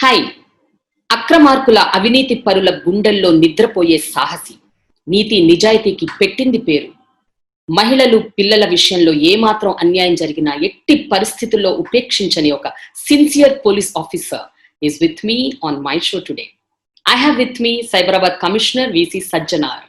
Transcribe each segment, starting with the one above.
Hi. అక్రమార్కుల అవినీతి పరుల గుండెల్లో నిద్రపోయే సాహసి. నీతి నిజాయితీకి పెట్టింది పేరు. మహిళలు పిల్లల విషయంలో ఏమాత్రం అన్యాయం జరిగినా ఎట్టి పరిస్థితుల్లో ఉపేక్షించని ఒక sincere police officer is with me on my show today. I have with me Cyberabad commissioner VC Sajjanar.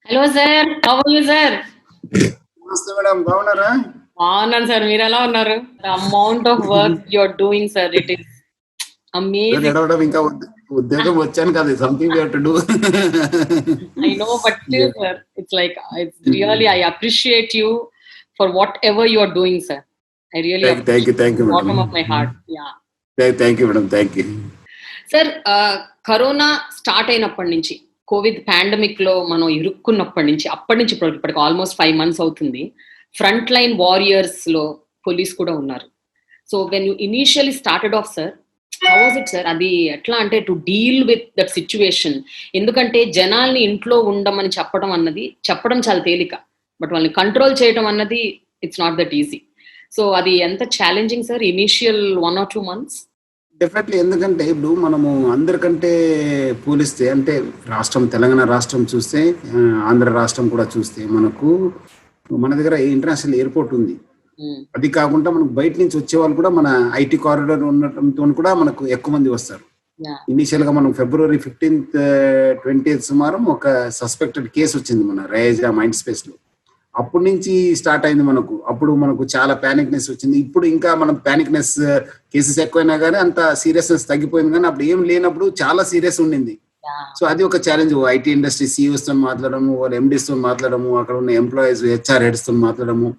Hello sir, how are you sir? నమస్తే మేడం, బాగున్నారా? బాగున్నాను సార్, మీరు ఎలా ఉన్నారు? The amount of work you are doing sir, it is amazing. ఇంకా ఉద్యోగం వచ్చాను కదా, something we have to do. I know, but still, sir, it's like it's really I appreciate you for whatever you are doing, sir. I really thank you madam. Bottom of my heart, yeah. Thank you madam, thank you. Sir, corona start అయినప్పటి నుంచి, Covid pandemic లో మనం ఇరుక్కున్నప్పటి నుంచి, అప్పటి నుంచి ఇప్పటికి almost 5 months అవుతుంది. Front line warriors లో పోలీస్ కూడా ఉన్నారు. So when you initially started off sir, how was it sir? అది ఎట్లా అంటే to deal with that situation? ఎందుకంటే జనాల్ని ఇంట్లో ఉండమని చెప్పడం చాలా తేలిక, బట్ వాళ్ళని కంట్రోల్ చేయడం అన్నది it's not that easy. So అది ఎంత challenging sir initial 1 or 2 months? Definitely. ఎందుకంటే ఇప్పుడు మనము అందరికంటే పోలిస్తే, అంటే రాష్ట్రం తెలంగాణ రాష్ట్రం చూస్తే, ఆంధ్ర రాష్ట్రం కూడా చూస్తే, మన దగ్గర ఇంటర్నేషనల్ ఎయిర్పోర్ట్ ఉంది. అది కాకుండా మనకు బయట నుంచి వచ్చే వాళ్ళు కూడా మన ఐటీ కారిడార్ ఉండటంతో కూడా మనకు ఎక్కువ మంది వస్తారు. ఇనిషియల్ గా మనం February 15th 20th సుమారు ఒక సస్పెక్టెడ్ కేసు వచ్చింది మన రైజా మైండ్ స్పేస్ లో. అప్పటి నుంచి స్టార్ట్ అయింది మనకు. అప్పుడు మనకు చాలా ప్యానిక్నెస్ వచ్చింది. ఇప్పుడు ఇంకా మనం ప్యానిక్నెస్ కేసెస్ ఎక్కువైనా కానీ అంత సీరియస్నెస్ తగ్గిపోయింది. కానీ అప్పుడు ఏం లేనప్పుడు చాలా సీరియస్ ఉండింది. సో అది ఒక ఛాలెంజ్. ఐటీ ఇండస్ట్రీ సిఇఓస్ తో మాట్లాడము, వాళ్ళ ఎండీస్ తో మాట్లాడము, అక్కడ ఉన్న ఎంప్లాయీస్ హెచ్ఆర్ హెడ్స్ తో మాట్లాడము.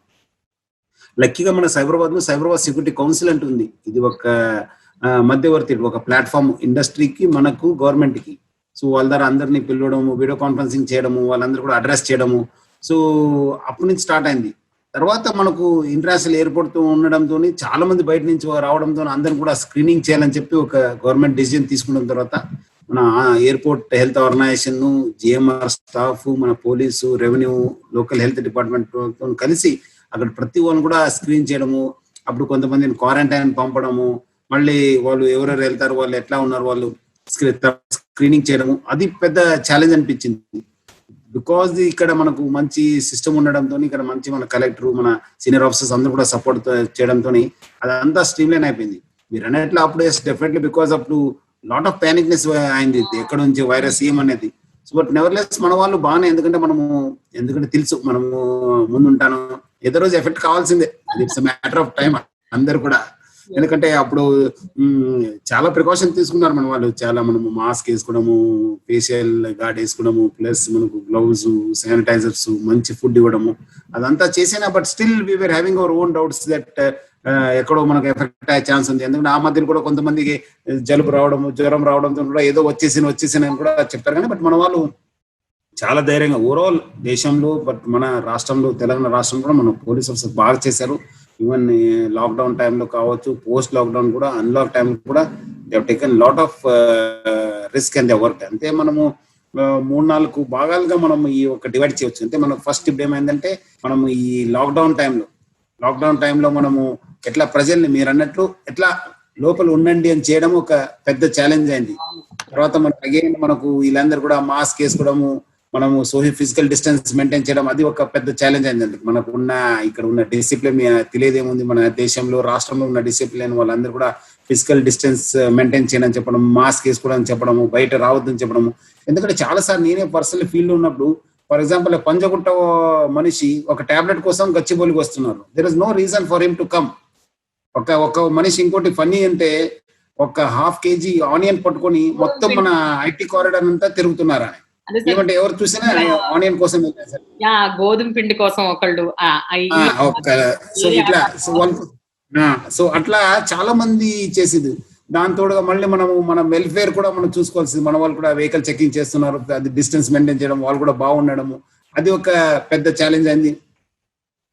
లక్కీగా మన సైబరాబాద్ సెక్యూరిటీ కౌన్సిల్ అంటూ ఉంది. ఇది ఒక మధ్యవర్తి, ఒక ప్లాట్ఫామ్ ఇండస్ట్రీకి, మనకు, గవర్నమెంట్ కి. సో వాళ్ళ ద్వారా అందరినీ పిలవడము, వీడియో కాన్ఫరెన్సింగ్ చేయడము, వాళ్ళందరూ కూడా అడ్రస్ చేయడము. సో అప్పటి నుంచి స్టార్ట్ అయింది. తర్వాత మనకు ఇంటర్నేషనల్ ఎయిర్పోర్ట్ తో ఉండడంతో, చాలా మంది బయట నుంచి రావడంతో అందరిని కూడా స్క్రీనింగ్ చేయాలని చెప్పి ఒక గవర్నమెంట్ డిసిజన్ తీసుకున్న తర్వాత మన airport health organization, GMR staff, మన police, revenue, local health department తో కలిసి అక్కడ ప్రతి వాళ్ళని కూడా స్క్రీన్ చేయడము. అప్పుడు కొంతమందిని క్వారంటైన్ పంపడము, మళ్ళీ వాళ్ళు ఎవరెవరు వెళ్తారు, వాళ్ళు ఎట్లా ఉన్నారు, వాళ్ళు స్క్రీనింగ్ చేయడము. అది పెద్ద ఛాలెంజ్ అనిపించింది. బికాజ్ ఇక్కడ మనకు మంచి సిస్టమ్ ఉండడంతో, ఇక్కడ మంచి మన కలెక్టర్, మన సీనియర్ ఆఫీసర్స్ అందరూ కూడా సపోర్ట్ చేయడంతో అదంతా స్ట్రీమ్ లైన్ అయిపోయింది. మీరు అన్నట్లు అప్పుడు డెఫినెట్లీ బికాజ్ అప్పుడు లాట్ ఆఫ్ ప్యానిక్నెస్ అయింది, ఎక్కడ నుంచి వైరస్ ఏమనేది. సో బట్ నెవర్లెస్ మన వాళ్ళు బాగానే, ఎందుకంటే తెలుసు మనము ముందుంటాను, ఏదో రోజు ఎఫెక్ట్ కావాల్సిందే. ఇట్స్ మ్యాటర్ ఆఫ్ టైం అందరు కూడా. ఎందుకంటే అప్పుడు చాలా ప్రికాషన్ తీసుకున్నారు మన వాళ్ళు. చాలా మనము మాస్క్ వేసుకోవడము, ఫేషియల్ గార్డ్ వేసుకోవడము, ప్లస్ మనకు గ్లౌజ్, శానిటైజర్స్, మంచి ఫుడ్ ఇవ్వడము, అదంతా చేసినా but still we were having our own doubts that ఎక్కడో మనకు ఎఫెక్ట్ అయ్యే ఛాన్స్ ఉంది. ఎందుకంటే ఆ మధ్యలో కూడా కొంతమందికి జలుబు రావడము, జ్వరం రావడంతో కూడా ఏదో వచ్చేసిన అని కూడా చెప్పారు. కానీ బట్ మన వాళ్ళు చాలా ధైర్యంగా ఓవరాల్ దేశంలో, బట్ మన రాష్ట్రంలో, తెలంగాణ రాష్ట్రంలో కూడా మన పోలీస్ ఆఫీసర్స్ బాగా చేశారు. ఈవెన్ లాక్డౌన్ టైంలో కావచ్చు, పోస్ట్ లాక్డౌన్ కూడా, అన్లాక్ టైం కూడా they have taken lot of risk and they work. అంటే మనము 3-4 భాగాలుగా మనం ఈ ఒక డివైడ్ చేయవచ్చు. అంటే మనకు ఫస్ట్ ఇప్పుడు ఏమైందంటే, మనము ఈ లాక్డౌన్ టైంలో మనము ఎట్లా ప్రజల్ని, మీరు అన్నట్లు ఎట్లా లోపల ఉండండి అని చేయడం ఒక పెద్ద ఛాలెంజ్ అయింది. తర్వాత మనకు వీళ్ళందరూ కూడా మాస్క్ వేసుకోవడము, మనము ఫిజికల్ డిస్టెన్స్ మెయింటైన్ చేయడం, అది ఒక పెద్ద ఛాలెంజ్ అయిందండి. ఇక్కడ ఉన్న డిసిప్లిన్ తెలియదేముంది, మన దేశంలో, రాష్ట్రంలో ఉన్న డిసిప్లిన్, వాళ్ళందరూ కూడా ఫిజికల్ డిస్టెన్స్ మెయింటైన్ చేయడం చెప్పడం, మాస్క్ వేసుకోవడం చెప్పడము, బయట రావద్దని చెప్పడము. ఎందుకంటే చాలాసార్లు నేనే పర్సనల్ ఫీల్డ్ లో ఉన్నప్పుడు, ఫర్ ఎగ్జాంపుల్ పంజగుట్ట మనిషి ఒక టాబ్లెట్ కోసం గచ్చిబౌలికి వస్తున్నారు. There is no reason for him to come. ఒక మనిషి, ఇంకోటి ఫన్నీ అంటే, ఒక 1/2 kg ఆనియన్ పట్టుకొని మొత్తం మన ఐటీ కారిడార్ అంతా తిరుగుతున్నారు. ఏమంటే ఎవరు చూసినా ఆనియన్ కోసం గోధుమ పిండి కోసం ఒకళ్ళు. సో ఇట్లా సో అట్లా చాలా మంది చేసేది. దాని తోడుగా మళ్ళీ మన వెల్ఫేర్ కూడా మనం చూసుకోవాల్సింది. మన వాళ్ళు కూడా వెహికల్ చెకింగ్ చేస్తున్నారు, అది డిస్టెన్స్ మెయింటైన్ చేయడం, వాళ్ళు కూడా బాగుండడము, అది ఒక పెద్ద ఛాలెంజ్ అయింది.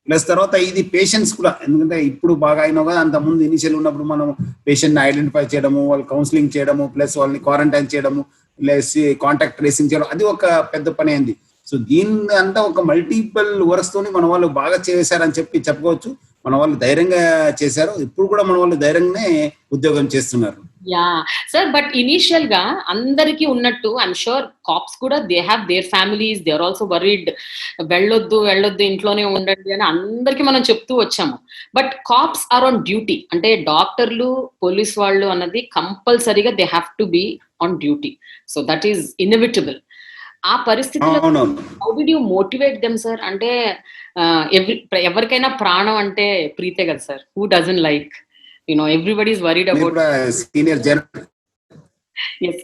ప్లస్ తర్వాత ఇది పేషెంట్స్ కూడా, ఎందుకంటే ఇప్పుడు బాగా అయినా కదా, అంత ముందు ఇనిషియల్ ఉన్నప్పుడు మనం పేషెంట్ ని ఐడెంటిఫై చేయడము, వాళ్ళు కౌన్సిలింగ్ చేయడము, ప్లస్ వాళ్ళని క్వారంటైన్ చేయడము, ప్లస్ కాంటాక్ట్ ట్రేసింగ్ చేయడం, అది ఒక పెద్ద పని అయింది. సో దీన్ని అంతా ఒక మల్టిపుల్ వర్క్స్ తోని మన వాళ్ళు బాగా చేశారని చెప్పుకోవచ్చు. మన వాళ్ళు ధైర్యంగా చేశారు, ఇప్పుడు కూడా మన వాళ్ళు ధైర్యంగానే ఉద్యోగం చేస్తున్నారు. యా సార్, బట్ ఇనీషియల్ గా అందరికీ ఉన్నట్టు ఐఎమ్ షూర్ కాప్స్ కూడా they have their families, they are also worried, వెళ్ళొద్దు ఇంట్లోనే ఉండండి అని అందరికీ మనం చెప్తూ వచ్చాము. But cops are on duty, అంటే డాక్టర్లు, పోలీస్ వాళ్ళు అన్నది కంపల్సరీగా they have to be on duty. So that is inevitable. ఆ పరిస్థితిలో how did you motivate them sir? అంటే ఎవరికైనా ప్రాణం అంటే ప్రీతే కదా sir, who doesn't like, everybody is worried about.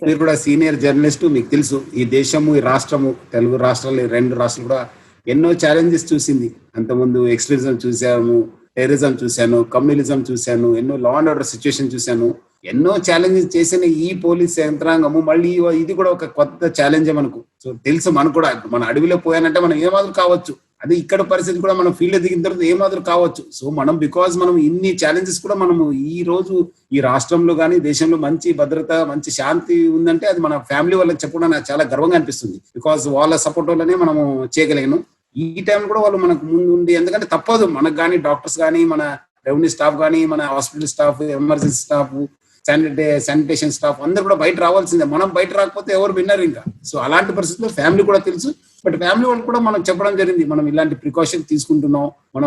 మీరు కూడా సీనియర్ జర్నలిస్ట్, మీకు తెలుసు ఈ దేశము, ఈ రాష్ట్రము, తెలుగు రాష్ట్రాలు, 2 రాష్ట్రాలు కూడా ఎన్నో ఛాలెంజెస్ చూసింది. అంతకుముందు ఎక్స్ట్రీమిజం చూసాము, టెర్రరిజం చూశాను, కమ్యూనిజం చూశాను, ఎన్నో లా అండ్ ఆర్డర్ సిచ్యువేషన్ చూశాను, ఎన్నో ఛాలెంజెస్ చేసిన ఈ పోలీస్ యంత్రాంగము మళ్ళీ ఇది కూడా ఒక కొత్త ఛాలెంజ్ మనకు. సో తెలుసు, మనకు కూడా మన అడవిలో పోయానంటే మనం ఏమాత్రం కావచ్చు, అది ఇక్కడ పరిస్థితి కూడా మనం ఫీల్డ్ దిగిన తర్వాత ఏమాత్రం కావచ్చు. సో మనం బికాజ్ మనం ఇన్ని ఛాలెంజెస్ కూడా మనము ఈ రోజు ఈ రాష్ట్రంలో కానీ దేశంలో మంచి భద్రత, మంచి శాంతి ఉందంటే అది మన ఫ్యామిలీ వాళ్ళకి చెప్పడం నాకు చాలా గర్వంగా అనిపిస్తుంది. బికాజ్ వాళ్ళ సపోర్ట్ వల్లనే మనము చేయగలిగాను. ఈ టైం కూడా వాళ్ళు మనకు ముందు ఉండి, ఎందుకంటే తప్పదు మనకు కానీ, డాక్టర్స్ కానీ, మన రెవెన్యూ స్టాఫ్ కానీ, మన hospital staff, emergency staff, sanitation staff అందరు కూడా బయట రావాల్సిందే. మనం బయట రాకపోతే ఎవరు విన్నారు ఇంకా. సో అలాంటి పరిస్థితుల్లో ఫ్యామిలీ కూడా తెలుసు, బట్ ఫ్యామిలీ వాళ్ళు కూడా మనం చెప్పడం జరిగింది, మనం ఇలాంటి ప్రికాషన్ తీసుకుంటున్నాం.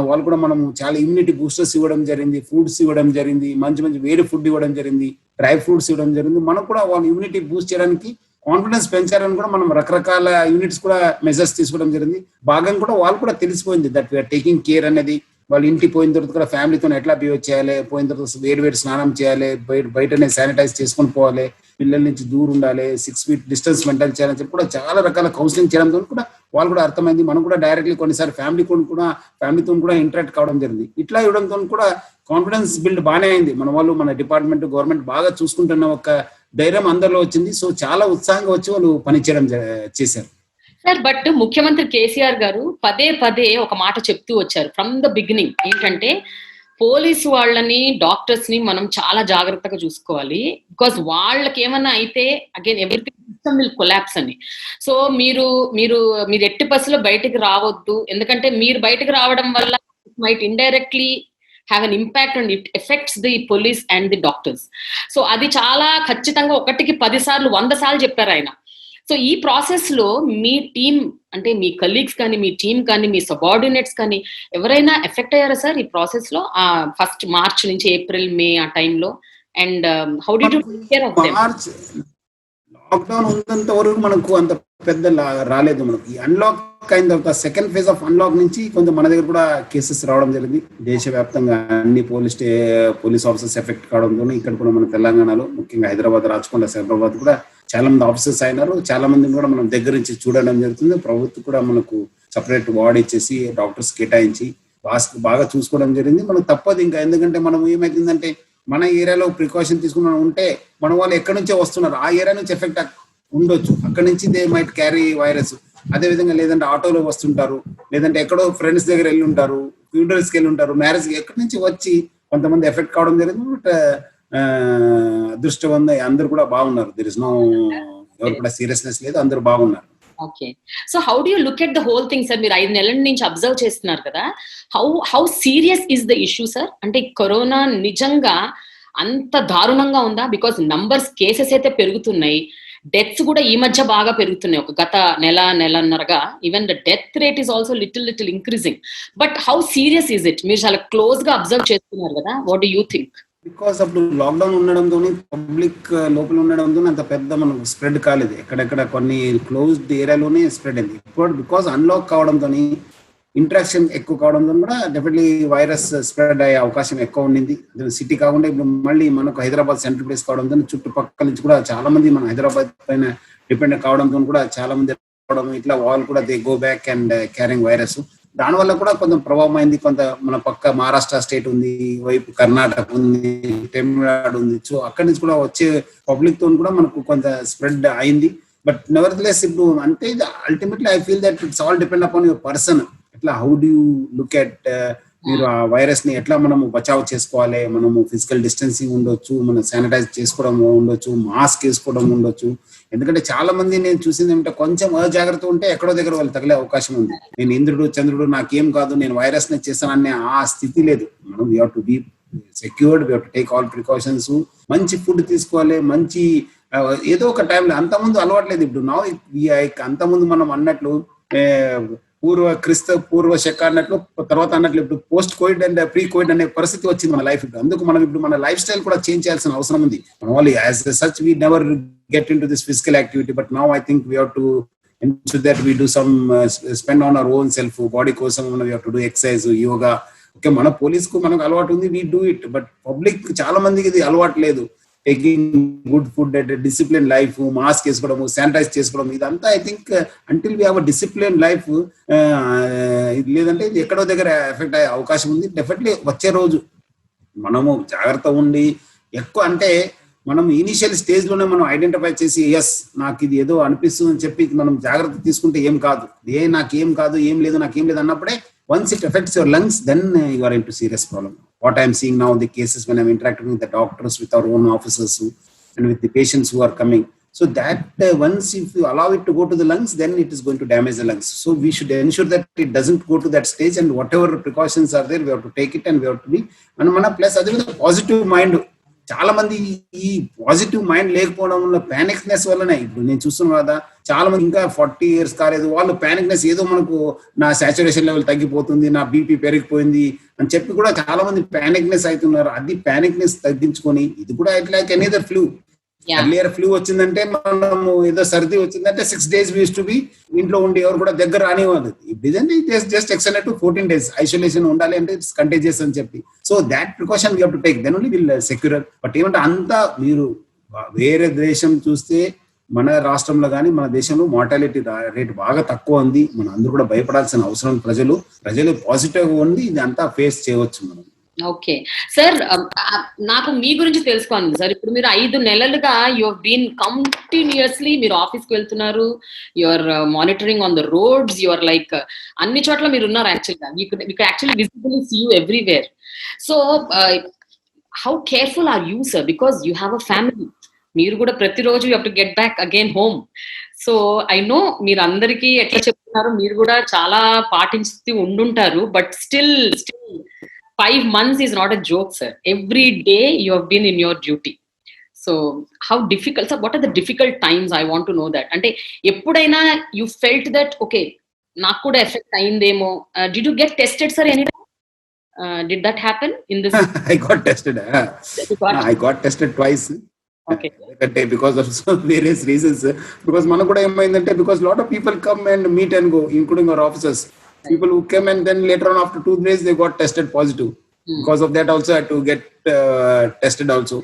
వాళ్ళు కూడా మనం చాలా ఇమ్యూనిటీ బూస్టర్స్ ఇవ్వడం జరిగింది, ఫ్రూట్స్ ఇవ్వడం జరిగింది, మంచి వేడి ఫుడ్ ఇవ్వడం జరిగింది, డ్రై ఫ్రూట్స్ ఇవ్వడం జరిగింది. మనం కూడా వాళ్ళ ఇమ్యూనిటీ బూస్ట్ చేయడానికి, కాన్ఫిడెన్స్ పెంచాలని కూడా మనం రకరకాల యూనిట్స్ కూడా మెజర్స్ తీసుకోవడం జరిగింది. భాగం కూడా వాళ్ళు కూడా తెలిసిపోయింది దట్ వీఆర్ టేకింగ్ కేర్ అనేది. వాళ్ళు ఇంటికి పోయిన తర్వాత కూడా ఫ్యామిలీతో ఎట్లా బిహేవ్ చేయాలి, పోయిన తర్వాత వేడి స్నానం చేయాలి, బయటనే శానిటైజ్ చేసుకొని పోవాలి, పిల్లల నుంచి దూరం ఉండాలి, 6 feet డిస్టెన్స్ మెయింటైన్ చేయాలని చెప్పి కూడా చాలా రకాల కౌన్సిలింగ్ చేయడంతో కూడా వాళ్ళు కూడా అర్థమైంది. మనం కూడా డైరెక్ట్లీ కొన్నిసారి ఫ్యామిలీతో కూడా ఇంటరాక్ట్ కావడం జరిగింది. ఇట్లా ఇవ్వడంతో కూడా కాన్ఫిడెన్స్ బిల్డ్ బాగానే అయింది. మన వాళ్ళు, మన డిపార్ట్మెంట్, గవర్నమెంట్ బాగా చూసుకుంటున్న ఒక ధైర్యం అందరిలో వచ్చింది. సో చాలా ఉత్సాహంగా వచ్చి వాళ్ళు పనిచేయడం చేశారు. సార్, బట్ ముఖ్యమంత్రి కేసీఆర్ గారు పదే ఒక మాట చెప్తూ వచ్చారు ఫ్రమ్ ద బిగినింగ్, ఏంటంటే పోలీసు వాళ్ళని, డాక్టర్స్ ని మనం చాలా జాగ్రత్తగా చూసుకోవాలి, బికాస్ వాళ్ళకి ఏమన్నా అయితే again everything system will collapse అని. సో మీరు ఎట్టి బస్సులో బయటకు రావద్దు, ఎందుకంటే మీరు బయటకు రావడం వల్ల it might indirectly have an impact and it effects the police and the doctors. So అది చాలా ఖచ్చితంగా 1కి 10 సార్లు 100 సార్లు చెప్పారు ఆయన. సో ఈ ప్రాసెస్ లో మీ టీం, అంటే మీ కలీగ్స్ కానీ, మీ టీం కానీ, మీ సబార్డినేట్స్ కానీ ఎవరైనా ఎఫెక్ట్ అయ్యారా సార్ ఈ ప్రాసెస్ లో, ఫస్ట్ మార్చ్ నుంచి ఏప్రిల్, మే ఆ టైంలో? And how did you take care of them? Lockdown ఉన్నంత వరకు మనకు అంత పెద్ద రాలేదు. మనకి అన్లాక్ అయిన తర్వాత సెకండ్ ఫేజ్ ఆఫ్ అన్లాక్ నుంచి కొంచెం మన దగ్గర కూడా కేసెస్ రావడం జరిగింది. దేశవ్యాప్తంగా అన్ని పోలీస్ ఆఫీసర్స్ ఎఫెక్ట్ కావడంతో ఇక్కడ కూడా మన తెలంగాణలో, ముఖ్యంగా హైదరాబాద్, రాచకొండ, సైబరాబాద్ కూడా చాలా మంది ఆఫీసర్స్ అయినారు. చాలా మందిని కూడా మనం దగ్గర నుంచి చూడడం జరుగుతుంది. ప్రభుత్వం కూడా మనకు సపరేట్ వార్డ్ ఇచ్చేసి డాక్టర్స్ కేటాయించి బాగా చూసుకోవడం జరిగింది. మనకు తప్పదు ఇంకా, ఎందుకంటే మనం ఏమైతుందంటే మన ఏరియాలో ప్రికాషన్ తీసుకుని ఉంటే మన వాళ్ళు ఎక్కడి నుంచో వస్తున్నారు, ఆ ఏరియా నుంచి ఎఫెక్ట్ ఉండొచ్చు, అక్కడి నుంచి దే మైట్ క్యారీ వైరస్. అదే విధంగా లేదంటే ఆటోలో వస్తుంటారు, లేదంటే ఎక్కడో ఫ్రెండ్స్ దగ్గర వెళ్ళి ఉంటారు, ఫ్యూనరల్స్కి వెళ్ళి ఉంటారు, మ్యారేజ్కి, ఎక్కడి నుంచి వచ్చి కొంతమంది ఎఫెక్ట్ కావడం జరిగింది. బట్ అదృష్టవంత అందరూ కూడా బాగున్నారు. దెర్ ఇస్ నో, ఎవరు కూడా సీరియస్నెస్ లేదు, అందరూ బాగున్నారు. Okay, so how do you look at the whole thing sir? మీరు 5 నెలల నుంచి అబ్జర్వ్ చేస్తున్నారు కదా, how serious is the issue sir? అంటే కరోనా నిజంగా అంత దారుణంగా ఉందా? బికాస్ నంబర్స్, కేసెస్ అయితే పెరుగుతున్నాయి, డెత్స్ కూడా ఈ మధ్య బాగా పెరుగుతున్నాయి. ఒక గత నెలన్నరగా even the death rate is also little increasing. But how serious is it? మీరు చాలా క్లోజ్ గా అబ్జర్వ్ చేస్తున్నారు కదా, what do you think? Because అప్పుడు లాక్డౌన్ ఉండడంతో, పబ్లిక్ లోపల ఉండడంతో అంత పెద్ద మనకు స్ప్రెడ్ కాలేదు. ఎక్కడెక్కడ కొన్ని క్లోజ్డ్ ఏరియాలోనే స్ప్రెడ్ అయింది. ఇప్పుడు బికాస్ అన్లాక్ కావడంతో, ఇంట్రాక్షన్ ఎక్కువ కావడంతో కూడా డెఫినెట్లీ వైరస్ స్ప్రెడ్ అయ్యే అవకాశం ఎక్కువ ఉండింది. సిటీ కాకుండా ఇప్పుడు మళ్ళీ మనకు హైదరాబాద్ సెంట్రల్ ప్లేస్ కావడంతో చుట్టుపక్కల నుంచి కూడా చాలా మంది మన హైదరాబాద్ పైన డిపెండ్ కావడంతో కూడా చాలా మంది రావడం, ఇట్లా వాళ్ళు కూడా they go back and carrying virus. దానివల్ల కూడా కొంచెం ప్రభావం అయింది. కొంత మన పక్క మహారాష్ట్ర స్టేట్ ఉంది, వైపు కర్ణాటక ఉంది, తమిళనాడు ఉంది. సో అక్కడి నుంచి కూడా వచ్చే పబ్లిక్ తో కూడా మనకు కొంత స్ప్రెడ్ అయింది. బట్ నెవర్‌దెలెస్ ఇప్పుడు అంటే ultimately I feel that it's all depend upon your person. ఎట్లా how do you look at మీరు ఆ వైరస్ ని ఎట్లా మనము బచావ్ చేసుకోవాలి, మనము ఫిజికల్ డిస్టెన్సింగ్ ఉండొచ్చు, మనం శానిటైజ్ చేసుకోవడం ఉండొచ్చు, మాస్క్ వేసుకోవడం ఉండొచ్చు. ఎందుకంటే చాలా మంది నేను చూసింది ఏమంటే కొంచెం అజాగ్రత్త ఉంటే ఎక్కడో దగ్గర వాళ్ళు తగిలే అవకాశం ఉంది. నేను ఇంద్రుడు చంద్రుడు నాకేం కాదు, నేను వైరస్ ని చేస్తాననే ఆ స్థితి లేదు. మనం we have to be secured, we have to take all precautions. మంచి ఫుడ్ తీసుకోవాలి, మంచి ఏదో ఒక టైంలో. అంతకుముందు అలవాట్లేదు, ఇప్పుడు నా అంతకుముందు మనం అన్నట్లు పూర్వ శక అన్నట్లు, తర్వాత అన్నట్లు ఇప్పుడు post Covid and pre Covid అనే పరిస్థితి వచ్చింది మన లైఫ్. అందుకు మనం ఇప్పుడు మన లైఫ్ స్టైల్ కూడా చేంజ్ చేయాల్సిన అవసరం ఉంది. As such we never get in to this physical activity, but now I think we have to ensure that we do some spend on our own self, body కోసం we have to do exercise, yoga. Okay, మన police కు మనకు అలవాటు ఉంది, we do it. But public చాలా మందికి ఇది అలవాటు లేదు. Taking good food, discipline life, mask వేసుకోవడము, శానిటైజ్ చేసుకోవడం, ఇదంతా I think until we have a discipline life, ఇది లేదంటే ఇది ఎక్కడో దగ్గర ఎఫెక్ట్ అయ్యే అవకాశం ఉంది. డెఫినెట్లీ వచ్చే రోజు మనము జాగ్రత్త ఉండి ఎక్కువ అంటే మనం ఇనిషియల్ స్టేజ్ లోనే మనం ఐడెంటిఫై చేసి ఎస్ నాకు ఇది ఏదో అనిపిస్తుంది అని చెప్పి మనం జాగ్రత్త తీసుకుంటే ఏం కాదు, నాకేం కాదు, ఏం లేదు, నాకేం లేదు అన్నప్పుడే once it affects your lungs, then you are into serious problem. What I am seeing now, the cases when I am interacting with the doctors, with our own officers and with the patients who are coming, so that once if you allow it to go to the lungs, then it is going to damage the lungs. So we should ensure that it doesn't go to that stage, and whatever precautions are there, we have to take it, and we have to be mana plus adu positive mind. చాలా మంది ఈ positive mind లేకపోవడం వల్ల panicness వల్లనే ఇప్పుడు నేను చూస్తున్నాను కదా, చాలా మంది ఇంకా 40 years కాలేదు, వాళ్ళు ప్యానిక్నెస్ ఏదో మనకు నా సాచురేషన్ లెవెల్ తగ్గిపోతుంది, నా బీపీ పెరిగిపోయింది అని చెప్పి కూడా చాలా మంది ప్యానిక్నెస్ అవుతున్నారు. అది ప్యానిక్నెస్ తగ్గించుకొని ఇది కూడా it like any other flu. Earlier flu వచ్చిందంటే మనము ఏదో సర్ది వచ్చిందంటే 6 days we used to be ఇంట్లో ఉండి ఎవరు కూడా దగ్గర రానివ్వదు. ఇదంటే just extended to 14 days isolation ఉండాలి అంటే ఇట్స్ కంటేజియస్ అని చెప్పి. So that precaution we have to take, then only will secure. But ఏమంటే అంతా మీరు వేరే దేశం చూస్తే మన రాష్ట్రంలో కానీ మన దేశంలో మార్టాలిటీ రేట్ బాగా తక్కువ ఉంది. మనం అందరూ కూడా భయపడాల్సిన అవసరం, ప్రజలు పాజిటివ్ ఉంది, ఇది అంతా ఫేస్ చేయవచ్చు మనం. ఓకే సార్, నాకు మీ గురించి తెలుసుకోవాలి సార్. ఇప్పుడు మీరు 5 నెలలుగా యు హావ్ బీన్ కంటిన్యూస్లీ మీరు ఆఫీస్కి వెళ్తున్నారు, you are monitoring on the roads, you are like అన్ని చోట్ల మీరు ఉన్నారు. యాక్చువల్గా మీకు actually visibly see you everywhere. So how careful are you sir, because you have a family, మీరు కూడా ప్రతిరోజు you have to get back again home. So I know మీరు అందరికీ ఎట్లా చెప్తున్నారు, మీరు కూడా చాలా పాటిస్తూ ఉండుంటారు. But still 5 months is not a joke, sir. Every day you have been in your duty. So how difficult, sir, what are the difficult times? I want to know that. Ante eppudaina you felt that okay నాకు కూడా effect అయిందేమో. Did you get tested, sir, any time? Did that happen in this? I got tested. I got tested twice. Okay. Because of various reasons. Because మనకు కూడా ఏమైందంటే because lot of people come and meet and go, including our officers. People who came and then later on after 2 days they got tested positive. Because of that also I had to get tested also.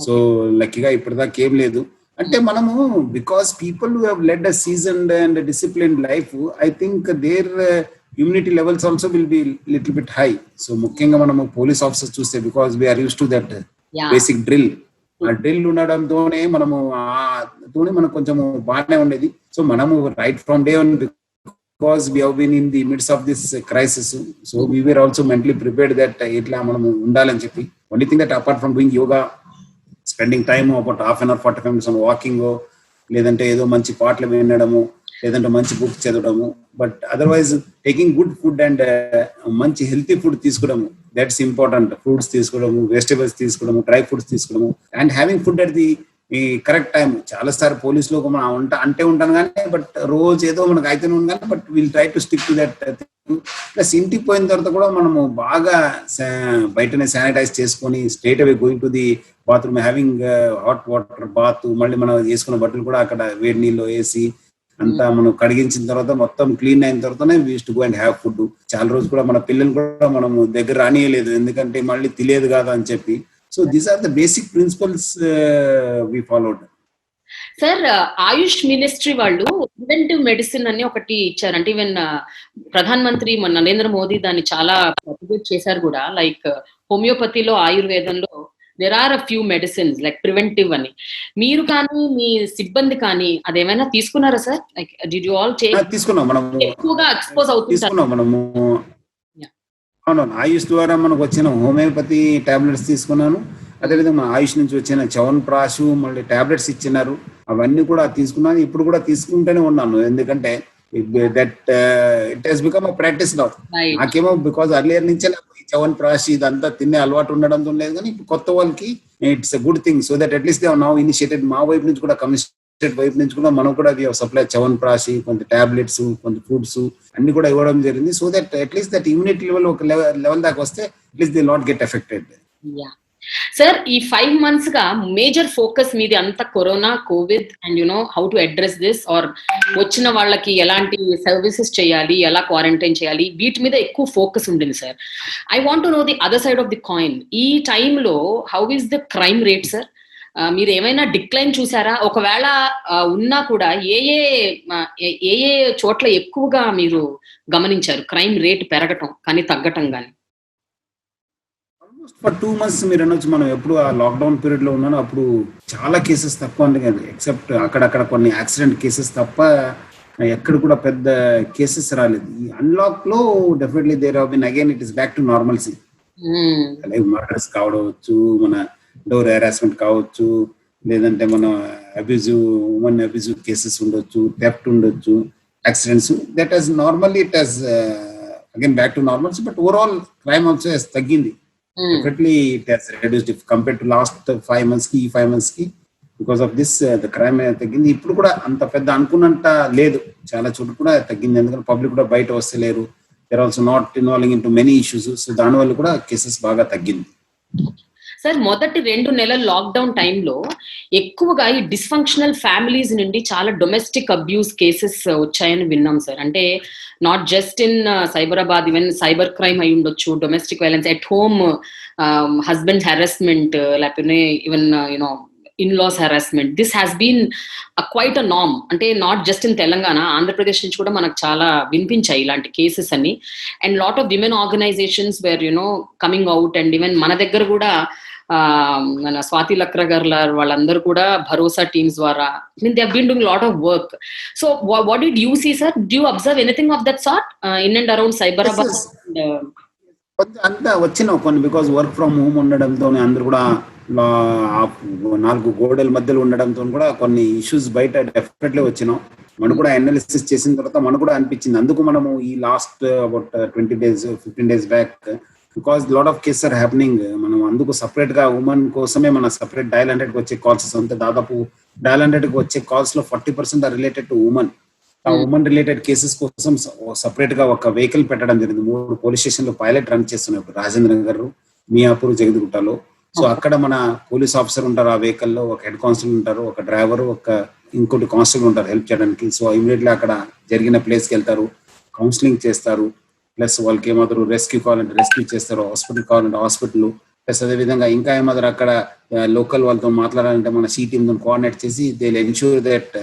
So luckyగా ఇప్పటిదాకా ఏం లేదు. అంటే మనము because people who have led a seasoned and disciplined life, I think their immunity levels also will be little bit high. So ముఖ్యంగా మనము police officers చూస్తే because we are used to that basic drill. ఆ drill ఉండడంతోనే మనము మనకు కొంచెం బాగానే ఉండేది. So మనము right from day on, because we have been in the midst of this crisis, so we were also mentally prepared that itla manamu undalani cheppi. Only thing that apart from doing yoga, spending time about half an hour 45 minutes on walking ledante edo manchi paatlu vinadamu ledante manchi book chadavadamu, but otherwise taking good food and manchi healthy food teesukodamu, that's important. Fruits teesukodamu, vegetables teesukodamu, dry foods teesukodamu, and having food at the ఈ correct time. చాలా sir పోలీసులో మనం అంటే ఉంటాను కానీ but రోజు ఏదో మనకు అయితేనే ఉంది కానీ but will try to stick to that thing. Plus ఇంటికి పోయిన తర్వాత కూడా మనము బాగా బయటనే శానిటైజ్ చేసుకొని straight away going to the bathroom, having hot water bath, మళ్ళీ మనం వేసుకున్న బట్టలు కూడా అక్కడ వేడి నీళ్ళు వేసి అంతా మనం కడిగించిన తర్వాత మొత్తం క్లీన్ అయిన తర్వాతనే we used to go and have food. చాలా రోజు కూడా మన పిల్లలు కూడా మనము దగ్గర రానియలేదు, ఎందుకంటే మళ్ళీ తెలియదు కదా అని చెప్పి. So these are the basic principles we followed. Sir Ayush ministry వాళ్ళు ప్రివెంటివ్ మెడిసిన్ అని ఒకటి ఇచ్చారు. అంటే ఈవెన్ ప్రధాన మంత్రి మన నరేంద్ర మోదీ దాన్ని చాలా ప్రొపగేట్ చేశారు కూడా. లైక్ హోమియోపతిలో, ఆయుర్వేదంలో there are a few medicines like preventive అని. మీరు కానీ మీ సిబ్బంది కానీ అదేమైనా తీసుకున్నారా sir? Like did you all take? తీసుకున్నాం మనము, ఎక్కువగా ఎక్స్పోజ్ అవుతుంటారు. తీసుకున్నాం మనము. Yeah. అవునవును, ఆయుష్ ద్వారా మనకు వచ్చిన హోమియోపతి టాబ్లెట్స్ తీసుకున్నాను. అదేవిధంగా మన ఆయుష్ నుంచి వచ్చిన చవన్ ప్రాషు మళ్ళీ టాబ్లెట్స్ ఇచ్చినారు, అవన్నీ కూడా తీసుకున్నాను. ఇప్పుడు కూడా తీసుకుంటూనే ఉన్నాను, ఎందుకంటే that it has become a practice now. Right. నాకేమో బికాజ్ అర్లియర్ నుంచే నాకు ఈ చవన్ ప్రాష్ ఇదంతా తినే అలవాటు ఉండడంతో లేదు, కానీ ఇప్పుడు కొత్త వాళ్ళకి it's a good thing. So that at least they have now initiated, మా వైపు నుంచి కూడా కమిషన్ వైపు నుంచి కూడా మనం కూడా సప్లై చవన్ ప్రాషి, కొంత టాబ్లెట్స్, కొంత ఫుడ్స్ అన్ని కూడా ఇవ్వడం జరిగింది. So that at least that immunity level ఒక లెవెల్ దాకా వస్తే at least they not get affected. Sir, ఈ 5 months గా మేజర్ ఫోకస్ మీది అంతా corona, COVID and how to address this, or వచ్చిన వాళ్ళకి ఎలాంటి సర్వీసెస్ చేయాలి, ఎలా క్వారంటైన్ చేయాలి, వీటి మీద ఎక్కువ ఫోకస్ ఉండింది sir. I want to know the other side of the coin. ఈ టైంలో how is the crime rate sir? మీరు ఏమైనా డిక్లైన్ చూసారా? ఒకవేళ ఉన్నా కూడా ఏ ఏ చోట్ల ఎక్కువగా మీరు గమనించారు క్రైమ్ రేట్ పెరగటం కానీ తగ్గటం కానీ? ఫర్ 2 months మీరు అనొచ్చు, మనం ఎప్పుడు ఆ లాక్డౌన్ పీరియడ్ లో ఉన్నాను, అప్పుడు చాలా కేసెస్ తక్కువ ఉంది కదా, ఎక్సెప్ట్ అక్కడక్కడ కొన్ని యాక్సిడెంట్ కేసెస్ తప్ప ఎక్కడ కూడా పెద్ద కేసెస్ రాలేదు. ఈ అన్లాక్ లో definitely there have been again it is back to normalcy. Like murders కావచ్చు, మన డోర్ హెరాస్మెంట్ కావచ్చు, లేదంటే మన ఉమెన్ అబ్యూజివ్ కేసెస్ ఉండొచ్చు, థెఫ్ట్ ఉండొచ్చు, accidents. That has normally it has again back to normalcy. But overall crime also has తగ్గింది. Definitely it has reduced if compared to last 5 months ki, 5 months ki. Because of this the crime తగ్గింది. ఇప్పుడు కూడా అంత పెద్ద అనుకున్నంత లేదు, చాలా చోట్ల కూడా తగ్గింది. ఎందుకంటే పబ్లిక్ కూడా బయట వస్తలేరు, they are also not involving in too many issues. So దానివల్ల కూడా కేసెస్ బాగా తగ్గింది. సార్, మొదటి 2 నెలల లాక్డౌన్ టైంలో ఎక్కువగా ఈ డిస్ఫంక్షనల్ ఫ్యామిలీస్ నుండి చాలా డొమెస్టిక్ అబ్యూస్ కేసెస్ వచ్చాయని విన్నాం సార్. అంటే not just in Cyberabad, even cyber crime అయి ఉండొచ్చు, domestic violence at home, husband harassment, లేకపోతే even in-laws harassment. This has been quite a norm. అంటే not just in Telangana, Andhra Pradesh నుంచి కూడా మనకు చాలా వినిపించాయి ఇలాంటి కేసెస్ అన్ని. And lot of women organisations were coming out. And even మన దగ్గర కూడా మన స్వాతి లక్ర గారు వాళ్ళందరూ కూడా భరోసా టీమ్స్ ద్వారా they have been doing lot of work. So what did you see sir? Do you observe anything of that sort in and around Cyberabad? అంతా వచ్చినావు కొన్ని, బికాజ్ వర్క్ ఫ్రమ్ హోమ్ ఉండడంతో అందరు కూడా 4 గోడల మధ్యలో ఉండడంతో కూడా కొన్ని ఇష్యూస్ బయట డెఫినెట్లీ వచ్చినాం. మనం కూడా అనాలిసిస్ చేసిన తర్వాత మనకు కూడా అనిపించింది. అందుకు మనము ఈ last about 20 days 15 days back, because lot of cases are happening, మనం అందుకు సపరేట్ గా ఉమెన్ కోసమే మన సపరేట్ డయల్ 100 వచ్చే కాల్స్ అంతే. దాదాపు డయల్ 100 వచ్చే కాల్స్ లో 40% ఆర్ రిలేటెడ్ టు ఉమెన్. ఆ ఉమెన్ రిలేటెడ్ కేసెస్ కోసం సపరేట్ గా ఒక వెహికల్ పెట్టడం జరిగింది. 3 పోలీస్ స్టేషన్ లో పైలట్ రన్ చేస్తున్నారు, రాజేంద్ర నగర్, మియాపూర్, జగదిగుట్టలో. సో అక్కడ మన పోలీస్ ఆఫీసర్ ఉంటారు ఆ వెహికల్లో, ఒక హెడ్ కానిస్టేబుల్ ఉంటారు, ఒక డ్రైవర్, ఇంకోటి కానిస్టేబుల్ ఉంటారు హెల్ప్ చేయడానికి. సో ఇమీడియట్లీ అక్కడ జరిగిన ప్లేస్కి వెళ్తారు, కౌన్సిలింగ్ చేస్తారు, ప్లస్ వాళ్ళకి ఏమాత్రం రెస్క్యూ కావాలంటే రెస్క్యూ చేస్తారు, హాస్పిటల్ కావాలంటే హాస్పిటల్, ప్లస్ అదేవిధంగా ఇంకా ఏమాత్రం అక్కడ లోకల్ వాళ్ళతో మాట్లాడాలంటే మన సి టీమ్ తో కోఆర్డినేట్ చేసి they ensure that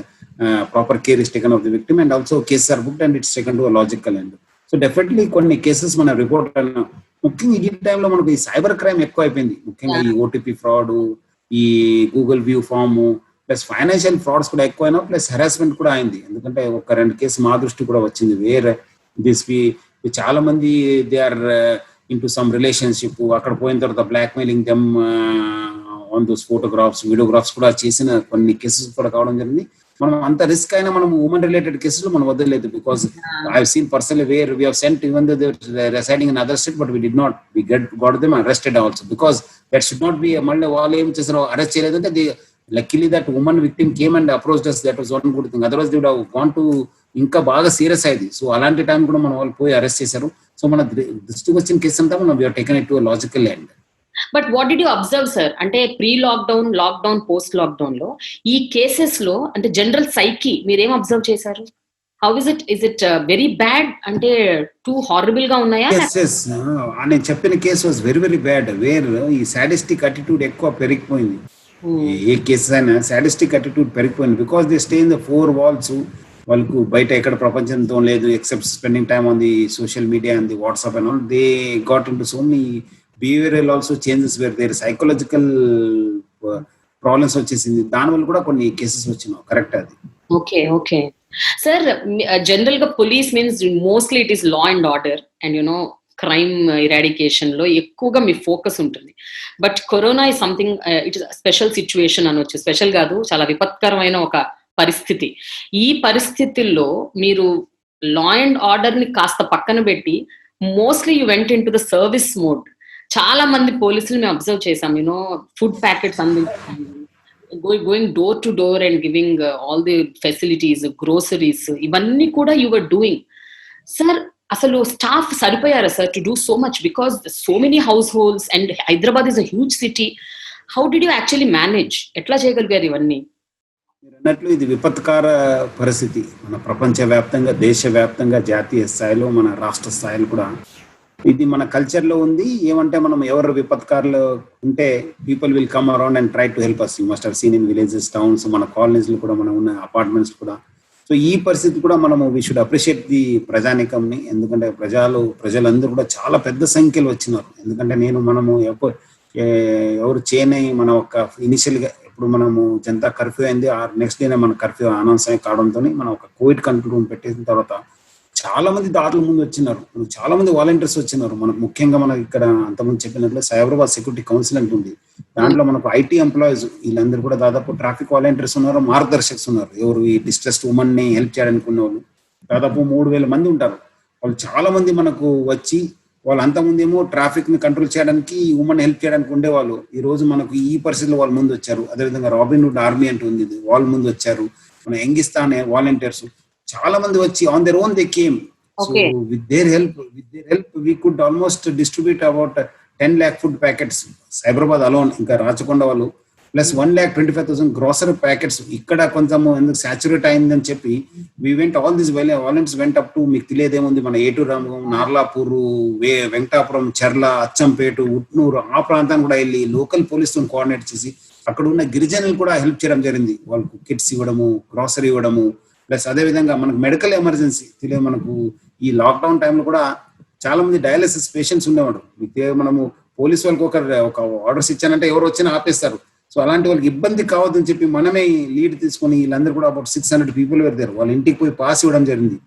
proper care is taken of the victim and also cases are booked and it's taken to logical end. So definitely కొన్ని కేసెస్ మన రిపోర్ట్, ముఖ్యంగా ఈ టైంలో మనకు ఈ సైబర్ క్రైమ్ ఎక్కువ అయిపోయింది. ముఖ్యంగా ఈ ఓటీపీ ఫ్రాడ్, ఈ Google view form, plus financial frauds కూడా ఎక్కువైనా, ప్లస్ హెరాస్మెంట్ కూడా అయింది. ఎందుకంటే 1-2 కేసు మా దృష్టి కూడా వచ్చింది. వేరే చాలా మంది they are into some relationship, అక్కడ పోయిన తర్వాత blackmailing them on those photographs, videographs కూడా చేసిన కొన్ని కేసెస్ కూడా కావడం జరిగింది. మనం అంత రిస్క్ అయినా మనం ఉమెన్ రిలేటెడ్ కేసెస్ మనం వదలలేదు, because I have seen personally where we have sent even though they are residing in other state, but we did not, we got them arrested also, because that should not be. మళ్ళీ వాళ్ళు ఏం చేశారో arrest చేయలేదంటే the luckily that women victim came and approached us, that was one good thing. Otherwise they would have gone to ఇంకా బాగా serious అయింది. So అలాంటి time కూడా మనం వాళ్ళు పోయి అరెస్ట్ చేశారు. సో మన దృష్టికి వచ్చిన కేసు అంతా మనం we have taken it to logical end. But what did you observe sir? అంటే pre lockdown, lockdown, post lockdown లో ఈ కేసెస్ లో అంటే జనరల్ సైకి మీరేం అబ్జర్వ్ చేశారు? How is it? Is it very bad? అంటే టూ హారబుల్ గా ఉన్నాయా? నేను చెప్పిన case was very very bad, where ఈ సాడిస్టిక్ అటిట్యూడ్ ఎక్కువ పెరిగిపోయింది. ఏ కేసెస్ అయినా సాడిస్టిక్ అటిట్యూడ్ పెరిగిపోయింది, because they stay in the 4 walls. వాళ్ళకు బయట ఎక్కడ ప్రపంచంతో లేదు, except spending time on the social media and the WhatsApp and all. They got into so many behavioural also changes where there psychological problems వచ్చేసింది. దానివల్ల కూడా కొన్ని cases వచ్చినాయి. కరెక్ట్ అది. Okay, okay. సార్, జనరల్ గా police means mostly it is law and order and crime eradication లో ఎక్కువగా మీ focus ఉంటుంది. But corona is something, it is special situation అనొచ్చు. స్పెషల్ కాదు, చాలా విపత్కరమైన ఒక పరిస్థితి. ఈ పరిస్థితుల్లో మీరు లా అండ్ ఆర్డర్ ని కాస్త పక్కన పెట్టి mostly you went into the service mode. చాలా మంది పోలీసులు మేము అబ్జర్వ్ చేసాం, ఫుడ్ ప్యాకెట్స్ అందించడం, going door to door and giving all the facilities, groceries, ఇవన్నీ కూడా యు వర్ డూయింగ్. సార్, అసలు స్టాఫ్ సరిపోయారా sir to do so much? Because so many households and Hyderabad is a huge city. How did you actually manage? ఎట్లా చేయగలిగారు ఇవన్నీ? మీరు అన్నట్లు ఇది విపత్కర పరిస్థితి. మన ప్రపంచవ్యాప్తంగా, దేశవ్యాప్తంగా, జాతీయ స్థాయిలో, మన రాష్ట్ర స్థాయిలో కూడా ఇది మన కల్చర్ లో ఉంది. ఏమంటే మనం ఎవరు విపత్కారులు ఉంటే people will come around and try to help us. You must have seen in villages, towns, మన కాలనీస్ లో కూడా, మనం ఉన్న అపార్ట్మెంట్స్ కూడా. సో ఈ పరిస్థితి కూడా మనము వీ షుడ్ అప్రిషియేట్ ది ప్రజానికంని. ఎందుకంటే ప్రజలందరూ కూడా చాలా పెద్ద సంఖ్యలో వచ్చినారు. ఎందుకంటే మనము ఎవరు చేయని మన ఒక ఇనిషియల్ గా ఇప్పుడు మనము జనతా కర్ఫ్యూ అయింది, నెక్స్ట్ డేనే మన కర్ఫ్యూ అనౌన్స్ అయి కావడంతో మనం ఒక కోవిడ్ కంట్రోల్ రూమ్ పెట్టేసిన తర్వాత చాలా మంది దాడుల ముందు వచ్చినారు. చాలా మంది వాలంటీర్స్ వచ్చినారు. మనకు ముఖ్యంగా మనకి ఇక్కడ అంతకుముందు చెప్పినట్లు సైబరాబాద్ సెక్యూరిటీ కౌన్సిల్ అంటుంది. దాంట్లో మనకు ఐటీ ఎంప్లాయీస్ వీళ్ళందరూ కూడా దాదాపు ట్రాఫిక్ వాలంటీర్స్ ఉన్నారు, మార్గదర్శకులు ఉన్నారు. ఎవరు ఈ డిస్ట్రెస్డ్ ఉమెన్ ని హెల్ప్ చేయడానికి ఉన్న వాళ్ళు దాదాపు 3,000 మంది ఉంటారు. వాళ్ళు చాలా మంది మనకు వచ్చి, వాళ్ళు అంతకుముందు ఏమో ట్రాఫిక్ ని కంట్రోల్ చేయడానికి, ఉమెన్ హెల్ప్ చేయడానికి ఉండేవాళ్ళు. ఈ రోజు మనకు ఈ పరిస్థితుల్లో వాళ్ళు ముందు వచ్చారు. అదేవిధంగా రాబిన్హుడ్ ఆర్మీ అంటుంది, వాళ్ళు ముందు వచ్చారు. మన యంగిస్తాన్ వాలంటీర్స్ చాలా మంది వచ్చి on their own they came. So with their help we could almost distribute about 10 lakh food packets Cyberabad alone. ఇంకా రాచకొండ వాళ్ళు ప్లస్ 1,25,000 గ్రోసరీ ప్యాకెట్స్. ఇక్కడ కొంచెం ఎందుకు సాచురేట్ అయిందని చెప్పి we went all this volunteers went up to, మీకు తెలియదేముంది, మన ఏటూరామం, నార్లాపూర్, వెంకటాపురం, చెర్ల, అచ్చంపేట, ఉట్నూరు, ఆ ప్రాంతాన్ని కూడా వెళ్ళి లోకల్ పోలీసులను కోఆర్డినేట్ చేసి అక్కడ ఉన్న గిరిజనులు కూడా హెల్ప్ చేయడం జరిగింది. వాళ్ళకు కిట్స్ ఇవ్వడము, గ్రోసరీ ఇవ్వడము. ప్లస్ అదే విధంగా మనకు మెడికల్ ఎమర్జెన్సీ తెలియదు, మనకు ఈ లాక్డౌన్ టైంలో కూడా చాలా మంది డయాలసిస్ పేషెంట్స్ ఉండేవాడు. మనము పోలీసు వాళ్ళకి ఒక ఆర్డర్స్ ఇచ్చానంటే ఎవరు వచ్చినా ఆపేస్తారు. సో అలాంటి వాళ్ళకి ఇబ్బంది కావద్దని చెప్పి మనమే లీడ్ తీసుకొని వీళ్ళందరూ కూడా అబౌట్ 600 పీపుల్ వెళ్తారు. వాళ్ళ ఇంటికి పోయి పాస్ ఇవ్వడం జరిగింది.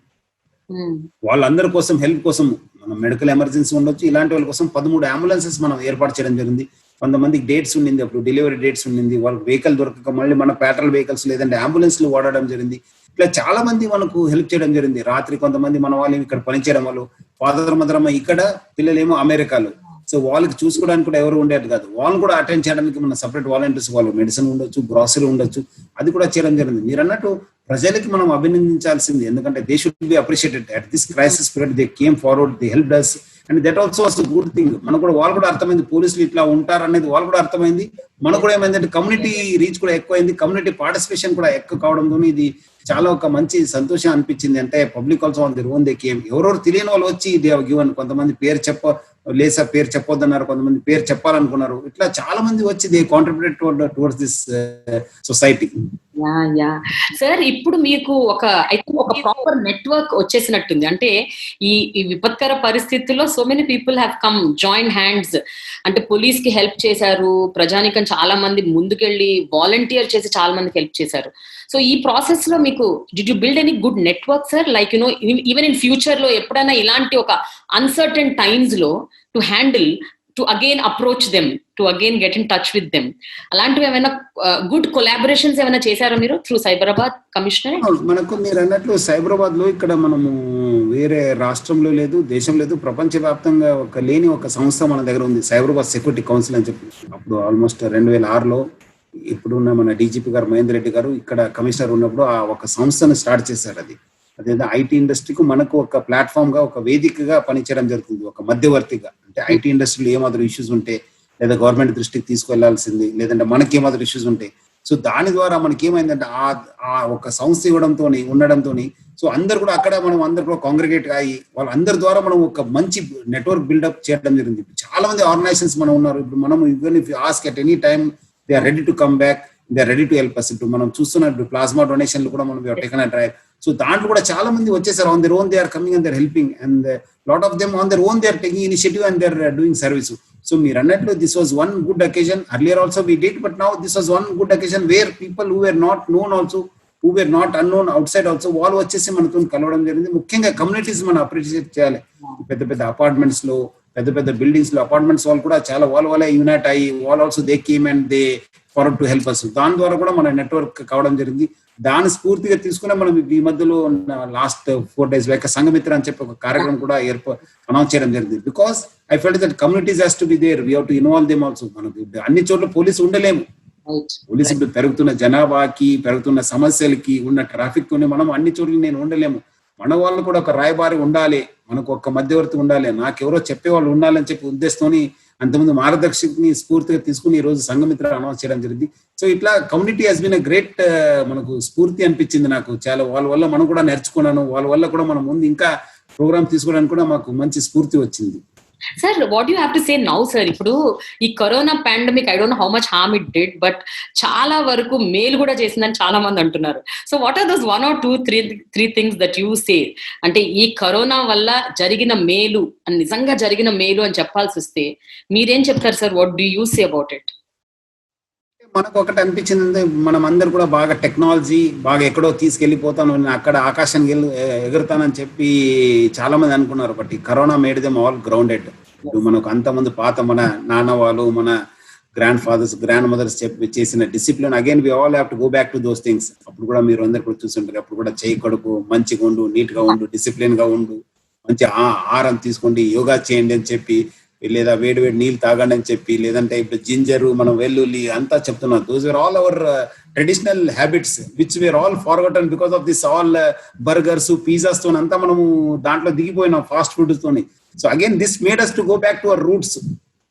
వాళ్ళందరి కోసం, హెల్ప్ కోసం, మనం మెడికల్ ఎమర్జెన్సీ ఉండొచ్చు, ఇలాంటి వాళ్ళ కోసం 13 అంబులెన్సెస్ మనం ఏర్పాటు చేయడం జరిగింది. కొంతమందికి డేట్స్ ఉండింది, అప్పుడు డెలివరీ డేట్స్ ఉండింది, వాళ్ళకి వెహికల్ దొరకక మళ్ళీ మన పెట్రోల్ వెహికల్స్ లేదంటే అంబులెన్స్లు వాడడం జరిగింది. ఇట్లా చాలా మంది మనకు హెల్ప్ చేయడం జరిగింది. రాత్రి కొంతమంది మన వాళ్ళు ఇక్కడ పనిచేయడం వాళ్ళు, ఫాదర్ మదర్ ఇక్కడ, పిల్లలేమో అమెరికాలో. సో వాళ్ళకి చూసుకోవడానికి కూడా ఎవరు ఉండేది కాదు. వాళ్ళని కూడా అటెండ్ చేయడానికి మన సపరేట్ వాలంటీర్స్, వాళ్ళు మెడిసిన్ ఉండొచ్చు, గ్రాసరీ ఉండొచ్చు, అది కూడా చేయడం జరిగింది. మీరు అన్నట్టు ప్రజలకి మనం అభినందించాల్సింది. ఎందుకంటే they should be appreciated at this crisis period. They came forward, they helped us and that also was good thing. మనకు కూడా వాళ్ళు కూడా అర్థమైంది, పోలీసులు ఇట్లా ఉంటారు అనేది వాళ్ళు కూడా అర్థమైంది. మనకు కూడా ఏమైందంటే కమ్యూనిటీ రీచ్ కూడా ఎక్కువైంది, కమ్యూనిటీ పార్టిసిపేషన్ కూడా ఎక్కువ కావడంతో ఇది చాలా ఒక మంచి సంతోషం అనిపించింది. అంటే public also on their own they came. ఎవరెవరు తెలియని వాళ్ళు వచ్చి దే హావ్ గివెన్. కొంతమంది పేరు చెప్పొద్దన్నారు, కొంతమంది పేరు చెప్పాలనుకున్నారు. ఇట్లా చాలా మంది వచ్చి they contributed towards this society. Sir, ఇప్పుడు మీకు ఒక ప్రాపర్ నెట్వర్క్ వచ్చేసినట్టుంది. అంటే ఈ విపత్కర పరిస్థితుల్లో so many people have come join hands. అంటే పోలీస్ కి హెల్ప్ చేశారు, ప్రజానికం చాలా మంది ముందుకెళ్ళి వాలంటీర్ చేసి చాలా మందికి హెల్ప్ చేశారు. సో ఈ ప్రాసెస్ లో మీకు did you build any good network sir? Like even in future లో ఎప్పుడైనా ఇలాంటి ఒక అన్సర్టన్ టైమ్స్ లో to handle, to again approach them, to again get in touch with them, అలాంటివి ఏమైనా గుడ్ కొలాబరేషన్స్ ఏమైనా చేశారా మీరు త్రూ సైబరాబాద్ కమిషనర్? మనకు మీరు అన్నట్లు సైబరాబాద్ లో ఇక్కడ మనము వేరే రాష్ట్రంలో లేదు, దేశం లేదు, ప్రపంచవ్యాప్తంగా లేని ఒక సంస్థ మన దగ్గర ఉంది, సైబరాబాద్ సెక్యూరిటీ కౌన్సిల్ అని చెప్పి. అప్పుడు ఆల్మోస్ట్ 2006లో ఇప్పుడున్న మన డీజీపీ గారు మహేందర్ రెడ్డి గారు ఇక్కడ కమిషనర్ ఉన్నప్పుడు ఆ ఒక సంస్థను స్టార్ట్ చేశారు. అదేదో ఐటీ ఇండస్ట్రీకి మనకు ఒక ప్లాట్ఫామ్ గా, ఒక వేదికగా పనిచేయడం జరుగుతుంది, ఒక మధ్యవర్తిగా. అంటే ఐటీ ఇండస్ట్రీలో ఏమాత్రం ఇష్యూస్ ఉంటే, లేదా గవర్నమెంట్ దృష్టికి తీసుకెళ్లాల్సింది, లేదంటే మనకి ఏమాత్రం ఇష్యూస్ ఉంటాయి. సో దాని ద్వారా మనకి ఏమైందంటే ఆ ఒక సంస్థ ఉండడంతో సో అందరు కూడా అక్కడ మనం అందరు కూడా కాంగ్రిగేట్ అయ్యి వాళ్ళందరి ద్వారా మనం ఒక మంచి నెట్వర్క్ బిల్డప్ చేయడం జరిగింది. చాలా మంది ఆర్గనైజేషన్స్ మనం ఉన్నారు. ఇప్పుడు మనం even if you ask at any time they are ready to come back, they are ready to help us. ఇప్పుడు మనం చూస్తున్నట్టు ప్లాస్మా డొనేషన్లు కూడా మనం టేకన్ అ డ్రైవ్. సో దాంట్లో కూడా చాలా మంది వచ్చేసారు. On their own they are coming and they are helping, and lot of them on their own they are taking initiative and they are doing service. So మీరు అన్నట్లు this was one good occasion. Earlier also we did, but now this was one good occasion where people who were not known also, who were not unknown outside also, వాళ్ళు వచ్చేసి మనతో కలవడం జరిగింది. ముఖ్యంగా communities మనం appreciate చేయాలి. పెద్ద పెద్ద అపార్ట్మెంట్స్ లో, పెద్ద పెద్ద బిల్డింగ్స్ లో అపార్ట్మెంట్స్ వాళ్ళు కూడా చాలా వాళ్ళే యునైట్ అయ్యి వాళ్ళు also they came and they forward to help us. దాని ద్వారా కూడా మన నెట్వర్క్ కావడం జరిగింది. దాని స్ఫూర్తిగా తీసుకునే మనం ఈ మధ్యలో లాస్ట్ 4 days బ్యాక్ సంఘమిత్ర అని చెప్పి ఒక కార్యక్రమం కూడా అనౌన్స్ చేయడం జరిగింది. Because I felt that communities has to be there, we have to involve them also. మనకు అన్ని చోట్ల పోలీసు ఉండలేము. పోలీసు ఇప్పుడు పెరుగుతున్న జనాభాకి, పెరుగుతున్న సమస్యలకి, ఉన్న ట్రాఫిక్ తోనే మనం అన్ని చోట్ల నేను ఉండలేము. మన వాళ్ళు కూడా ఒక రాయబారి ఉండాలి, మనకు ఒక మధ్యవర్తి ఉండాలి, నాకెవరో చెప్పేవాళ్ళు ఉండాలని చెప్పి ఉద్దేశంతోని అంతకుముందు మార్గదర్శిని స్ఫూర్తిగా తీసుకుని ఈ రోజు సంఘమిత్ర అనౌన్స్ చేయడం జరిగింది. సో ఇట్లా community has been a great మనకు స్ఫూర్తి అనిపించింది నాకు చాలా. వాళ్ళ వల్ల మనం కూడా నేర్చుకున్నాను, వాళ్ళ వల్ల కూడా మనం ముందు ఇంకా ప్రోగ్రామ్ తీసుకోవడానికి కూడా మాకు మంచి స్ఫూర్తి వచ్చింది. Sir, what you have to say now sir? ఇప్పుడు ఈ corona pandemic, I don't know how much harm it did, but చాలా వరకు మేలు కూడా చేసిందని చాలా మంది అంటున్నారు. So what are those 1 or 2, 3 things that you say? అంటే ఈ కరోనా వల్ల జరిగిన మేలు, నిజంగా జరిగిన మేలు అని చెప్పాల్సి వస్తే మీరేం చెప్తారు sir? What do you say about it? మనకు ఒకటి అనిపించింది, మనం అందరు కూడా బాగా టెక్నాలజీ బాగా ఎక్కడో తీసుకెళ్లిపోతాను, అక్కడ ఆకాశానికి ఎగురుతానని చెప్పి చాలా మంది అనుకున్నారు. బట్ ఈ corona made them all grounded. ఇప్పుడు మనకు అంతమంది పాత మన నాన్న వాళ్ళు, మన గ్రాండ్ ఫాదర్స్, గ్రాండ్ మదర్స్ చెప్పి చేసిన discipline, again we all have to go back to those things. అప్పుడు కూడా మీరు అందరు కూడా చూస్తుంటారు, అప్పుడు కూడా చేయి కడుపు, మంచిగా ఉండు, నీట్ గా ఉండు, డిసిప్లిన్ గా ఉండు, మంచి ఆహారం తీసుకోండి, యోగా చేయండి అని చెప్పి, లేదా వేడి వేడి నీళ్ళు తాగండి అని చెప్పి, లేదంటే ఇప్పుడు జింజరు, మనం వెల్లుల్లి అంతా చెప్తున్నారు. Those were all our traditional habits which were all forgotten because of this all burgers, pizzas తో అంతా మనము దాంట్లో దిగిపోయినాం, ఫాస్ట్ ఫుడ్ తోని. So again this made us to go back to our roots.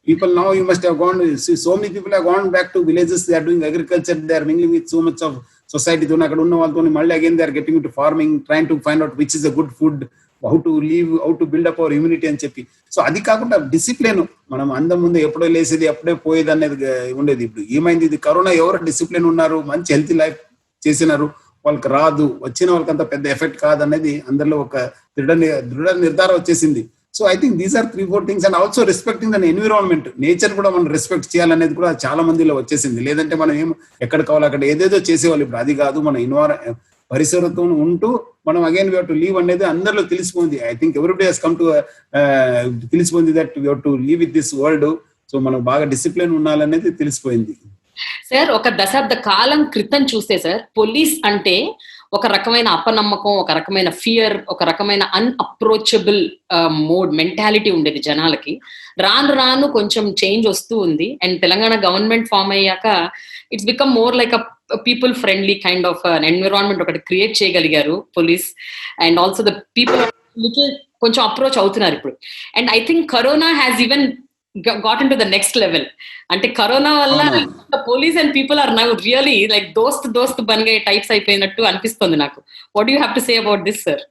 People now, you must have gone, see, so many people have gone back to villages, they are doing agriculture, they are mingling with so much of society. అక్కడ ఉన్న వాళ్ళతో మళ్ళీ again they are getting into farming, trying to find out which is a good food, how to live, how to build up our immunity అని చెప్పి. So అది కాకుండా discipline, మనం అందరి ముందు ఎప్పుడో లేసేది ఎప్పుడే పోయేది అనేది ఉండేది. ఇప్పుడు ఏమైంది, ఇది కరోనా, ఎవరు డిసిప్లిన్ ఉన్నారు, మంచి హెల్తీ లైఫ్ చేసినారు, వాళ్ళకి రాదు, వచ్చిన వాళ్ళకి అంత పెద్ద ఎఫెక్ట్ కాదనేది అందరిలో ఒక దృఢ నిర్ధారం వచ్చేసింది. So I think these are 3-4 things. And also respecting the environment, nature కూడా మనం రెస్పెక్ట్ చేయాలనేది కూడా చాలా మందిలో వచ్చేసింది. లేదంటే మనం ఏం ఎక్కడ కావాలి అక్కడ ఏదేదో చేసేవాళ్ళు. ఇప్పుడు అది కాదు, మన పరిసరతో ఉంటూ మనం again we have to live అనేది అందరిలో తెలిసిపోయింది. I think everybody has come to తెలిసిపోయింది that we have to live with this world. So మనం బాగా డిసిప్లిన్ ఉండాలనేది తెలిసిపోయింది. సార్, ఒక దశాబ్ద కాలం క్రితం చూస్తే సార్, పోలీస్ అంటే ఒక రకమైన అపనమ్మకం, ఒక రకమైన ఫియర్, ఒక రకమైన అన్అప్రోచబుల్ మోడ్, మెంటాలిటీ ఉండేది జనాలకి. రాను రాను కొంచెం చేంజ్ వస్తూ ఉంది. అండ్ తెలంగాణ గవర్నమెంట్ ఫామ్ అయ్యాక it's become more like a people friendly kind of environment ఒకటి క్రియేట్ చేయగలిగారు police. And also the people కొంచెం అప్రోచ్ అవుతున్నారు ఇప్పుడు. And I think corona has even got into the next level. అంటే కరోనా వల్ల police and people are now really like దోస్త్ బన్గా టైప్స్ అయిపోయినట్టు అనిపిస్తుంది నాకు. What you have to say about this sir?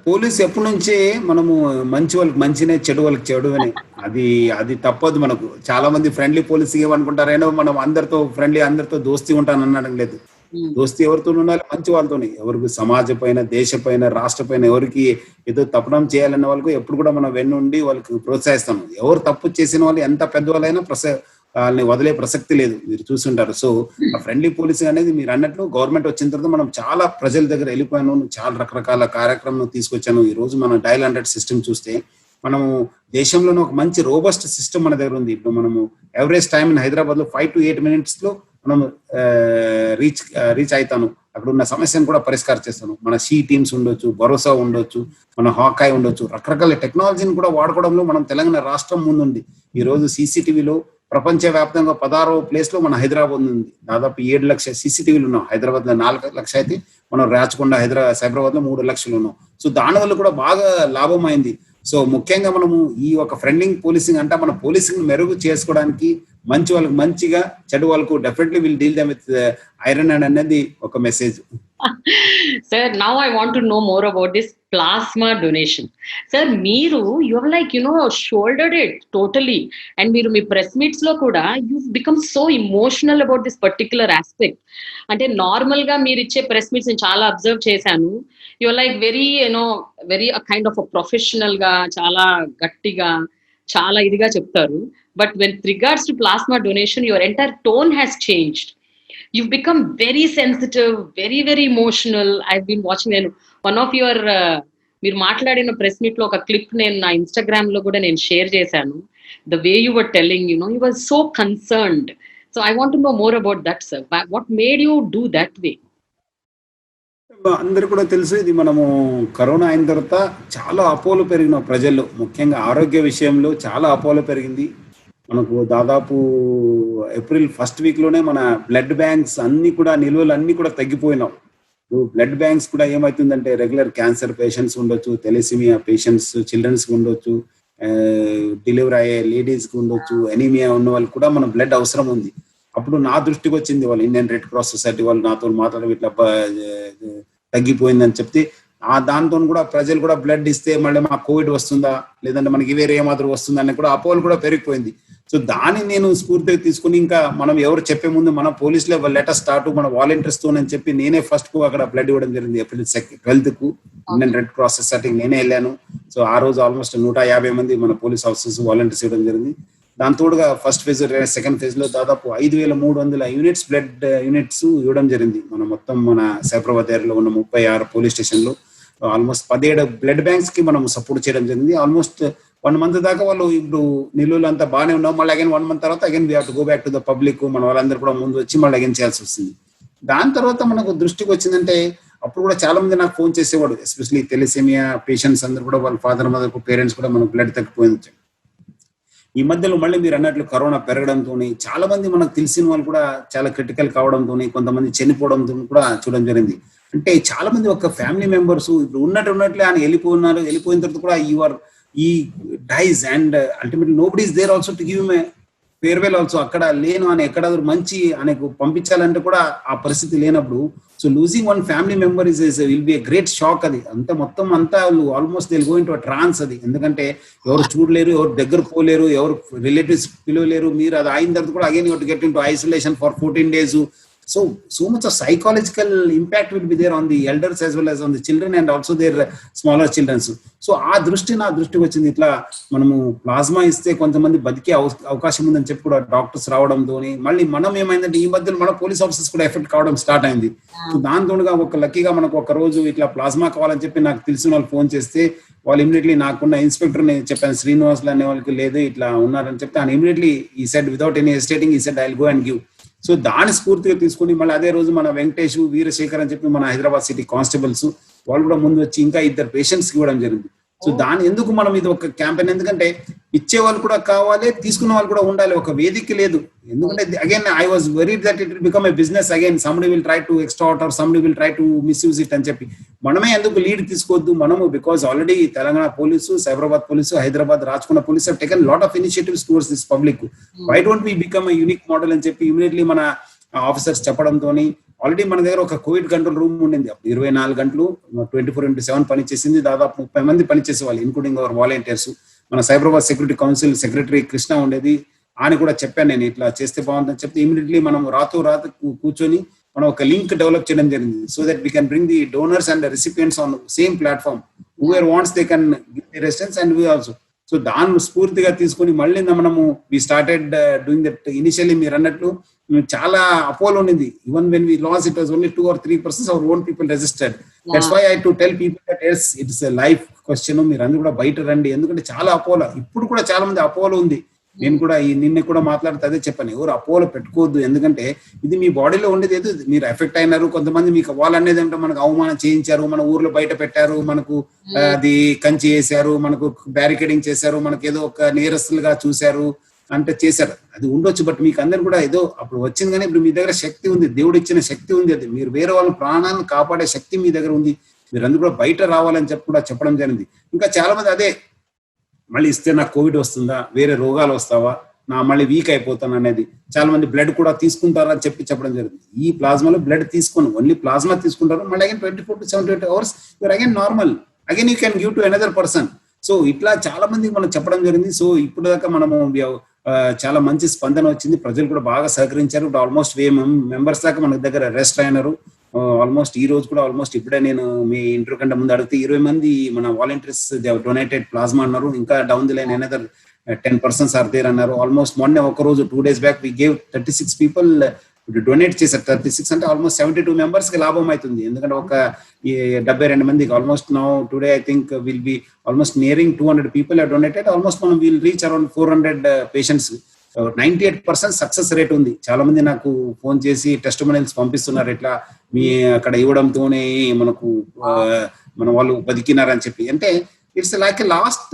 Police ఎప్పటి నుంచే మనము మంచి వాళ్ళకి మంచినే, చెడు వాళ్ళకి చెడునే, అది తప్పదు. మనకు చాలా మంది ఫ్రెండ్లీ పోలీస్ ఏమనుకుంటారైనా, మనం అందరితో ఫ్రెండ్లీ, అందరితో దోస్తీ ఉంటాను అనడం లేదు. దోస్తీ ఎవరితో ఉండాలి, మంచి వాళ్ళతోనే. ఎవరికి సమాజ పైన, దేశ పైన, రాష్ట్ర పైన ఎవరికి ఏదో తప్పడం చేయాలన్న వాళ్ళకు ఎప్పుడు కూడా మనం వెన్నుండి వాళ్ళకి ప్రోత్సహిస్తాము. ఎవరు తప్పు చేసిన వాళ్ళు ఎంత పెద్దవాళ్ళైనా వాళ్ళని వదిలే ప్రసక్తి లేదు, మీరు చూస్తుంటారు. సో ఆ ఫ్రెండ్లీ పోలీసింగ్ అనేది మీరు అన్నట్లు గవర్నమెంట్ వచ్చిన తర్వాత మనం చాలా ప్రజల దగ్గర వెళ్ళిపోయాను, చాలా రకరకాల కార్యక్రమం తీసుకొచ్చాను. ఈ రోజు మనం డయల్ 100 సిస్టమ్ చూస్తే మనము దేశంలోనే ఒక మంచి రోబస్ట్ సిస్టమ్ మన దగ్గర ఉంది. ఇప్పుడు మనము ఎవరేజ్ టైం ఇన్ హైదరాబాద్ లో 5 to 8 minutes లో మనం రీచ్ అవుతాను, అక్కడ ఉన్న సమస్యను కూడా పరిష్కారం చేస్తాను. మన సి టీమ్స్ ఉండొచ్చు, భరోసా ఉండొచ్చు, మన హాకాయ్ ఉండొచ్చు, రకరకాల టెక్నాలజీని కూడా వాడుకోవడంలో మనం తెలంగాణ రాష్ట్రం ముందుంది. ఈ రోజు CCTVలో ప్రపంచవ్యాప్తంగా 16వ ప్లేస్ లో మన హైదరాబాద్ ఉంది. దాదాపు 7 లక్షల CCTVలు ఉన్నాం. హైదరాబాద్ లో 4 లక్షలు అయితే మనం రాచకొండ, సైబరాబాద్ లో 3 లక్షలు ఉన్నాం. సో దానివల్ల కూడా బాగా లాభం అయింది. సో ముఖ్యంగా మనము ఈ ఒక ఫ్రెండ్లీ పోలీసింగ్ అంటే మన పోలీసింగ్ మెరుగు చేసుకోవడానికి, మంచి వాళ్ళకి మంచిగా, చెడు వాళ్ళకు definitely will deal them with iron hand అనేది ఒక message. Sir, now I want to know more about this plasma donation. Sir, మీరు you are like, shouldered it totally. And మీరు మీ ప్రెస్ మీట్స్ లో కూడా you've become so emotional about this particular aspect. అంటే normal గా మీరు ఇచ్చే press meets నేను చాలా అబ్జర్వ్ చేశాను. Your like very very kind of professional గా చాలా గట్టిగా చాలా ఇదిగా చెప్తారు. But when regards to plasma donation your entire tone has changed. You've become very sensitive, very, very emotional. I've been watching one of your మీరు మాట్లాడిన press meet లో ఒక క్లిప్ నేను నా ఇన్స్టాగ్రామ్ లో కూడా నేను షేర్ చేశాను. The way you were telling, you were so concerned. So I want to know more about that sir. What made you do that way? అందరు కూడా తెలుసు, ఇది మనము కరోనా అయిన తర్వాత చాలా అపోలో పెరిగిన ప్రజల్లో, ముఖ్యంగా ఆరోగ్య విషయంలో చాలా అపోలో పెరిగింది. మనకు దాదాపు ఏప్రిల్ ఫస్ట్ వీక్ లోనే మన బ్లడ్ బ్యాంక్స్ అన్ని కూడా నిల్వలు అన్ని కూడా తగ్గిపోయినాం. బ్లడ్ బ్యాంక్స్ కూడా ఏమవుతుందంటే రెగ్యులర్ క్యాన్సర్ పేషెంట్స్ ఉండొచ్చు, తెలసిమియా పేషెంట్స్ చిల్డ్రన్స్ కి ఉండొచ్చు, డెలివరీ అయ్యే లేడీస్ కి ఉండొచ్చు, ఎనీమియా ఉన్న వాళ్ళకి కూడా మన బ్లడ్ అవసరం ఉంది. అప్పుడు నా దృష్టికి వచ్చింది, వాళ్ళు ఇండియన్ రెడ్ క్రాస్ సొసైటీ వాళ్ళు నాతో మాట్లాడి ఇట్లా తగ్గిపోయిందని చెప్తే, దాంతో కూడా ప్రజలు కూడా బ్లడ్ ఇస్తే మళ్ళీ మాకు కోవిడ్ వస్తుందా లేదంటే మనకి వేరే ఏమాత్రం వస్తుందా అని కూడా అపోహలు కూడా పెరిగిపోయింది. సో దాన్ని నేను స్ఫూర్తిగా తీసుకుని, ఇంకా మనం ఎవరు చెప్పే ముందు మన పోలీసులే లెటర్ స్టార్ట్ మన వాలంటీర్స్ తో అని చెప్పి నేనే ఫస్ట్ కు అక్కడ బ్లడ్ ఇవ్వడం జరిగింది. ఏప్రిల్ 12th కు ఇండియన్ రెడ్ క్రాస్ సొసైటీకి నేనే వెళ్ళాను. సో ఆ రోజు ఆల్మోస్ట్ 150 మంది మన పోలీస్ ఆఫీసర్స్ వాలంటీర్స్ ఇవ్వడం జరిగింది. దాని తోడుగా ఫస్ట్ ఫేజ్ సెకండ్ ఫేజ్ లో దాదాపు 5300 యూనిట్స్ బ్లడ్ యూనిట్స్ ఇవ్వడం జరిగింది. మన మొత్తం మన సైబరాబాద్ ఏరియాలో ఉన్న 36 పోలీస్ స్టేషన్ లో ఆల్మోస్ట్ 17 బ్లడ్ బ్యాంక్స్ కి మనం సపోర్ట్ చేయడం జరిగింది. ఆల్మోస్ట్ 1 month దాకా వాళ్ళు ఇప్పుడు నిల్వలు అంతా బాగానే ఉన్నాం. మళ్ళీ అగైన్ 1 month తర్వాత again we have to go back to the public. మన వాళ్ళందరూ కూడా ముందు వచ్చి మళ్ళీ అగైన్ చేయాల్సి వస్తుంది. దాని తర్వాత మనకు దృష్టికి వచ్చిందంటే, అప్పుడు కూడా చాలా మంది నాకు ఫోన్ చేసేవాడు, ఎస్పెషల్లీ తెలసేమియా పేషెంట్స్ అందరూ కూడా వాళ్ళ ఫాదర్ మదర్ పేరెంట్స్ కూడా మనకు బ్లడ్ తగ్గిపోయింది. ఈ మధ్యలో మళ్ళీ మీరు అన్నట్లు కరోనా పెరగడంతో చాలా మంది మనకు తెలిసిన వాళ్ళు కూడా చాలా క్రిటికల్ కావడంతో, కొంతమంది చనిపోవడంతో కూడా చూడడం జరిగింది. అంటే చాలా మంది ఒక ఫ్యామిలీ మెంబర్స్ ఇప్పుడు ఉన్నట్లే ఆయన వెళ్ళిపోయిన తర్వాత కూడా ఈ dies and ultimately nobody is there also to give him farewell also. అక్కడ లేను అని ఎక్కడ మంచి ఆయనకు పంపించాలంటే కూడా ఆ పరిస్థితి లేనప్పుడు, so losing one family member will be a great shock. అది మొత్తం అంతా ఆల్మోస్ట్ దే గోయింగ్ టు ట్రాన్స్. అది ఎందుకంటే ఎవరు చూడలేరు, ఎవరు దగ్గర పోలేరు, ఎవరు రిలేటివ్స్ పిలవలేరు. మీరు అది అయిన తర్వాత కూడా again you have to get into isolation for 14 days. So much of psychological impact will be there on the elders as well as on the children and also their smaller children. So నా దృష్టికి వచ్చింది, ఇట్లా మనము plasma ఇస్తే కొంతమంది బతికే అవకాశం ఉందని చెప్పి కూడా డాక్టర్స్ రావడంతో, మళ్ళీ మనం ఏమైందంటే ఈ మధ్యలో మన పోలీస్ ఆఫీసర్స్ కూడా ఎఫెక్ట్ కావడం స్టార్ట్ అయింది. సో దాంతోగా లక్కీగా మనకు ఒక రోజు ఇట్లా ప్లాస్మా కావాలని చెప్పి నాకు తెలిసిన వాళ్ళు ఫోన్ చేస్తే, వాళ్ళు ఇమీడియట్లీ నాకున్న ఇన్స్పెక్టర్ నేను చెప్పాను, శ్రీనివాసులు అనే వాళ్ళకి లేదు ఇట్లా ఉన్నారని చెప్తే, ఆయన ఇమీడియట్లీ ఈ సెడ్ వితౌట్ ఎనీ హెసిటేటింగ్ ఈ said I will go and give. So దాని స్ఫూర్తిగా తీసుకుని మళ్ళీ అదే రోజు మన వెంకటేష్, వీరశేఖర్ అని చెప్పి మన హైదరాబాద్ సిటీ కానిస్టేబుల్స్ వాళ్ళు కూడా ముందు వచ్చి ఇంకా 2 పేషెంట్స్ కి ఇవ్వడం జరిగింది. సో దాని ఎందుకు మనం ఇది ఒక క్యాంపెయిన్, ఎందుకంటే ఇచ్చే వాళ్ళు కూడా కావాలి, తీసుకున్న వాళ్ళు కూడా ఉండాలి, ఒక వేదిక లేదు. ఎందుకంటే again I was worried that it will become a business again, somebody will try to extort or somebody will try to misuse it అని చెప్పి మనమే ఎందుకు లీడ్ తీసుకోవద్దు మనము, because already Telangana police, Cyberabad police, Hyderabad Rachakonda police have taken lot of initiatives towards this public. Why don't we become a unique model అని చెప్పి immediately మన officers చెప్పడంతో, ఆల్రెడీ మన దగ్గర ఒక కోవిడ్ కంట్రోల్ రూమ్ ఉండింది. అప్పుడు 24 గంటలు 24/7 పనిచేసింది. దాదాపు 30 మంది పనిచేసేవాళ్ళు, ఇన్క్లూడింగ్ అవర్ వాలంటీర్స్. మన Cyberabad security council secretary Krishna ఉండేది, ఆయన కూడా చెప్పాను నేను ఇట్లా చేస్తే బాగుందని చెప్తే, ఇమీడియట్లీ మనం రాత్రి కూర్చొని మనం ఒక లింక్ డెవలప్ చేయడం జరిగింది. So that we can bring the donors and recipients on same platform. Whoever wants they can give the resistance and we also. So దాన్ని స్ఫూర్తిగా తీసుకుని మళ్ళీ మనము we started doing that. Initially మీరు అన్నట్లు చాలా అపోలో ఉండింది. Even when we last it was only 2 or 3% our own people registered. That's why I to tell people that yes, it's a life question, మీరు అందరూ కూడా బయట రండి. ఎందుకంటే చాలా అపోలో, ఇప్పుడు కూడా చాలా మంది అపోలో ఉంది. నేను కూడా నిన్న కూడా మాట్లాడితే అదే చెప్పాను, ఎవరు అపోలో పెట్టుకోవద్దు. ఎందుకంటే ఇది మీ బాడీలో ఉండేది ఏదో, మీరు ఎఫెక్ట్ అయినారు. కొంతమంది మీకు వాళ్ళు అనేది అంటే మనకు అవమానం చేయించారు, మన ఊర్లో బయట పెట్టారు, మనకు అది కంచి వేశారు, మనకు బ్యారికేడింగ్ చేశారు, మనకు ఏదో ఒక నేరస్తులుగా చూశారు అంటే చేశారు. అది ఉండొచ్చు, బట్ మీకు అందరు కూడా ఏదో అప్పుడు వచ్చింది. కానీ ఇప్పుడు మీ దగ్గర శక్తి ఉంది, దేవుడు ఇచ్చిన శక్తి ఉంది. అది మీరు వేరే వాళ్ళ ప్రాణాలను కాపాడే శక్తి మీ దగ్గర ఉంది. మీరు అందరూ కూడా బయట రావాలని చెప్పి కూడా చెప్పడం జరిగింది. ఇంకా చాలా మంది అదే, మళ్ళీ ఇస్తే నాకు కోవిడ్ వస్తుందా, వేరే రోగాలు వస్తావా, మళ్ళీ వీక్ అయిపోతాను అనేది. చాలా మంది బ్లడ్ కూడా తీసుకుంటారు అని చెప్పడం జరుగుతుంది. ఈ ప్లాస్మాలో బ్లడ్ తీసుకోను, ఓన్లీ ప్లాస్మా తీసుకుంటారు. మళ్ళీ again 24 to 78 hours you're again normal, again you can give to another person. So ఇట్లా చాలా మందికి మనం చెప్పడం జరిగింది. సో ఇప్పుడు దాకా మనము చాలా మంచి స్పందన వచ్చింది, ప్రజలు కూడా బాగా సహకరించారు. ఇప్పుడు ఆల్మోస్ట్ 1000 మెంబర్స్ దాకా మన దగ్గర అరెస్ట్ అయినారు. ఆల్మోస్ట్ ఈ రోజు కూడా ఆల్మోస్ట్ ఇప్పుడే నేను మీ ఇంటర్వ్యూ కంటే ముందు అడిగితే 20 మంది మన వాలంటీర్స్ డొనేటెడ్ ప్లాస్మా అన్నారు. ఇంకా down the line another 10% are there అన్నారు. ఆల్మోస్ట్ మొన్న ఒక రోజు 2 days back we gave 36 people donate చేశారు. 36 అంటే ఆల్మోస్ట్ 72 మెంబర్స్ కి లాభం అవుతుంది. ఎందుకంటే ఒక 72 మందికి almost now today I think will be almost nearing 200 people are donated. Almost మనం will reach around 400 patients. 98% success rate ఉంది. చాలా మంది నాకు ఫోన్ చేసి టెస్టిమోనియల్స్ పంపిస్తున్నారు, ఇట్లా మీ అక్కడ ఇవ్వడంతోనే మనకు మన వాళ్ళు బతికినారని చెప్పి. అంటే ఇట్స్ లైక్ లాస్ట్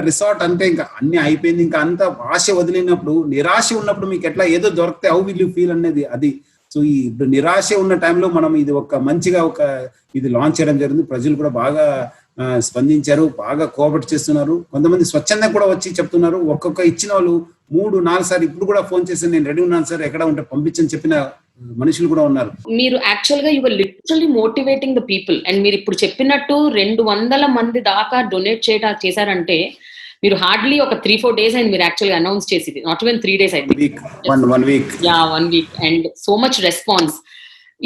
రిసార్ట్, అంటే ఇంకా అన్ని అయిపోయింది, ఇంకా అంత ఆశ వదిలినప్పుడు, నిరాశ ఉన్నప్పుడు మీకు ఎట్లా ఏదో దొరికితే హౌ విల్ యూ ఫీల్ అనేది అది. సో ఈ నిరాశ ఉన్న టైంలో మనం ఇది ఒక మంచిగా ఇది లాంచ్ చేయడం జరిగింది. ప్రజలు కూడా బాగా స్పందించారు, బాగా కోఆపరేట్ చేస్తున్నారు. కొంతమంది స్వచ్ఛందంగా కూడా వచ్చి చెప్తున్నారు. ఒక్కొక్క ఇచ్చిన వాళ్ళు 3-4 సార్లు ఇప్పుడు కూడా ఫోన్ చేసి నేను రెడీ ఉన్నాను సార్, ఎక్కడ ఉంటే పంపించని చెప్పిన మనుషులు కూడా ఉన్నారు. మీరు యాక్చువల్ గా your literally motivating the people. And మీరు ఇప్పుడు చెప్పినట్టు 200 మంది దాకా డొనేట్ చేశారంటే మీరు హార్డ్లీ ఒక 3-4 days అయింది మీరు యాక్చువల్ గా అనౌన్స్ చేసింది. నాట్ ఈవెన్ 3 days అయింది, 1 week. Yeah 1 week. And so much response.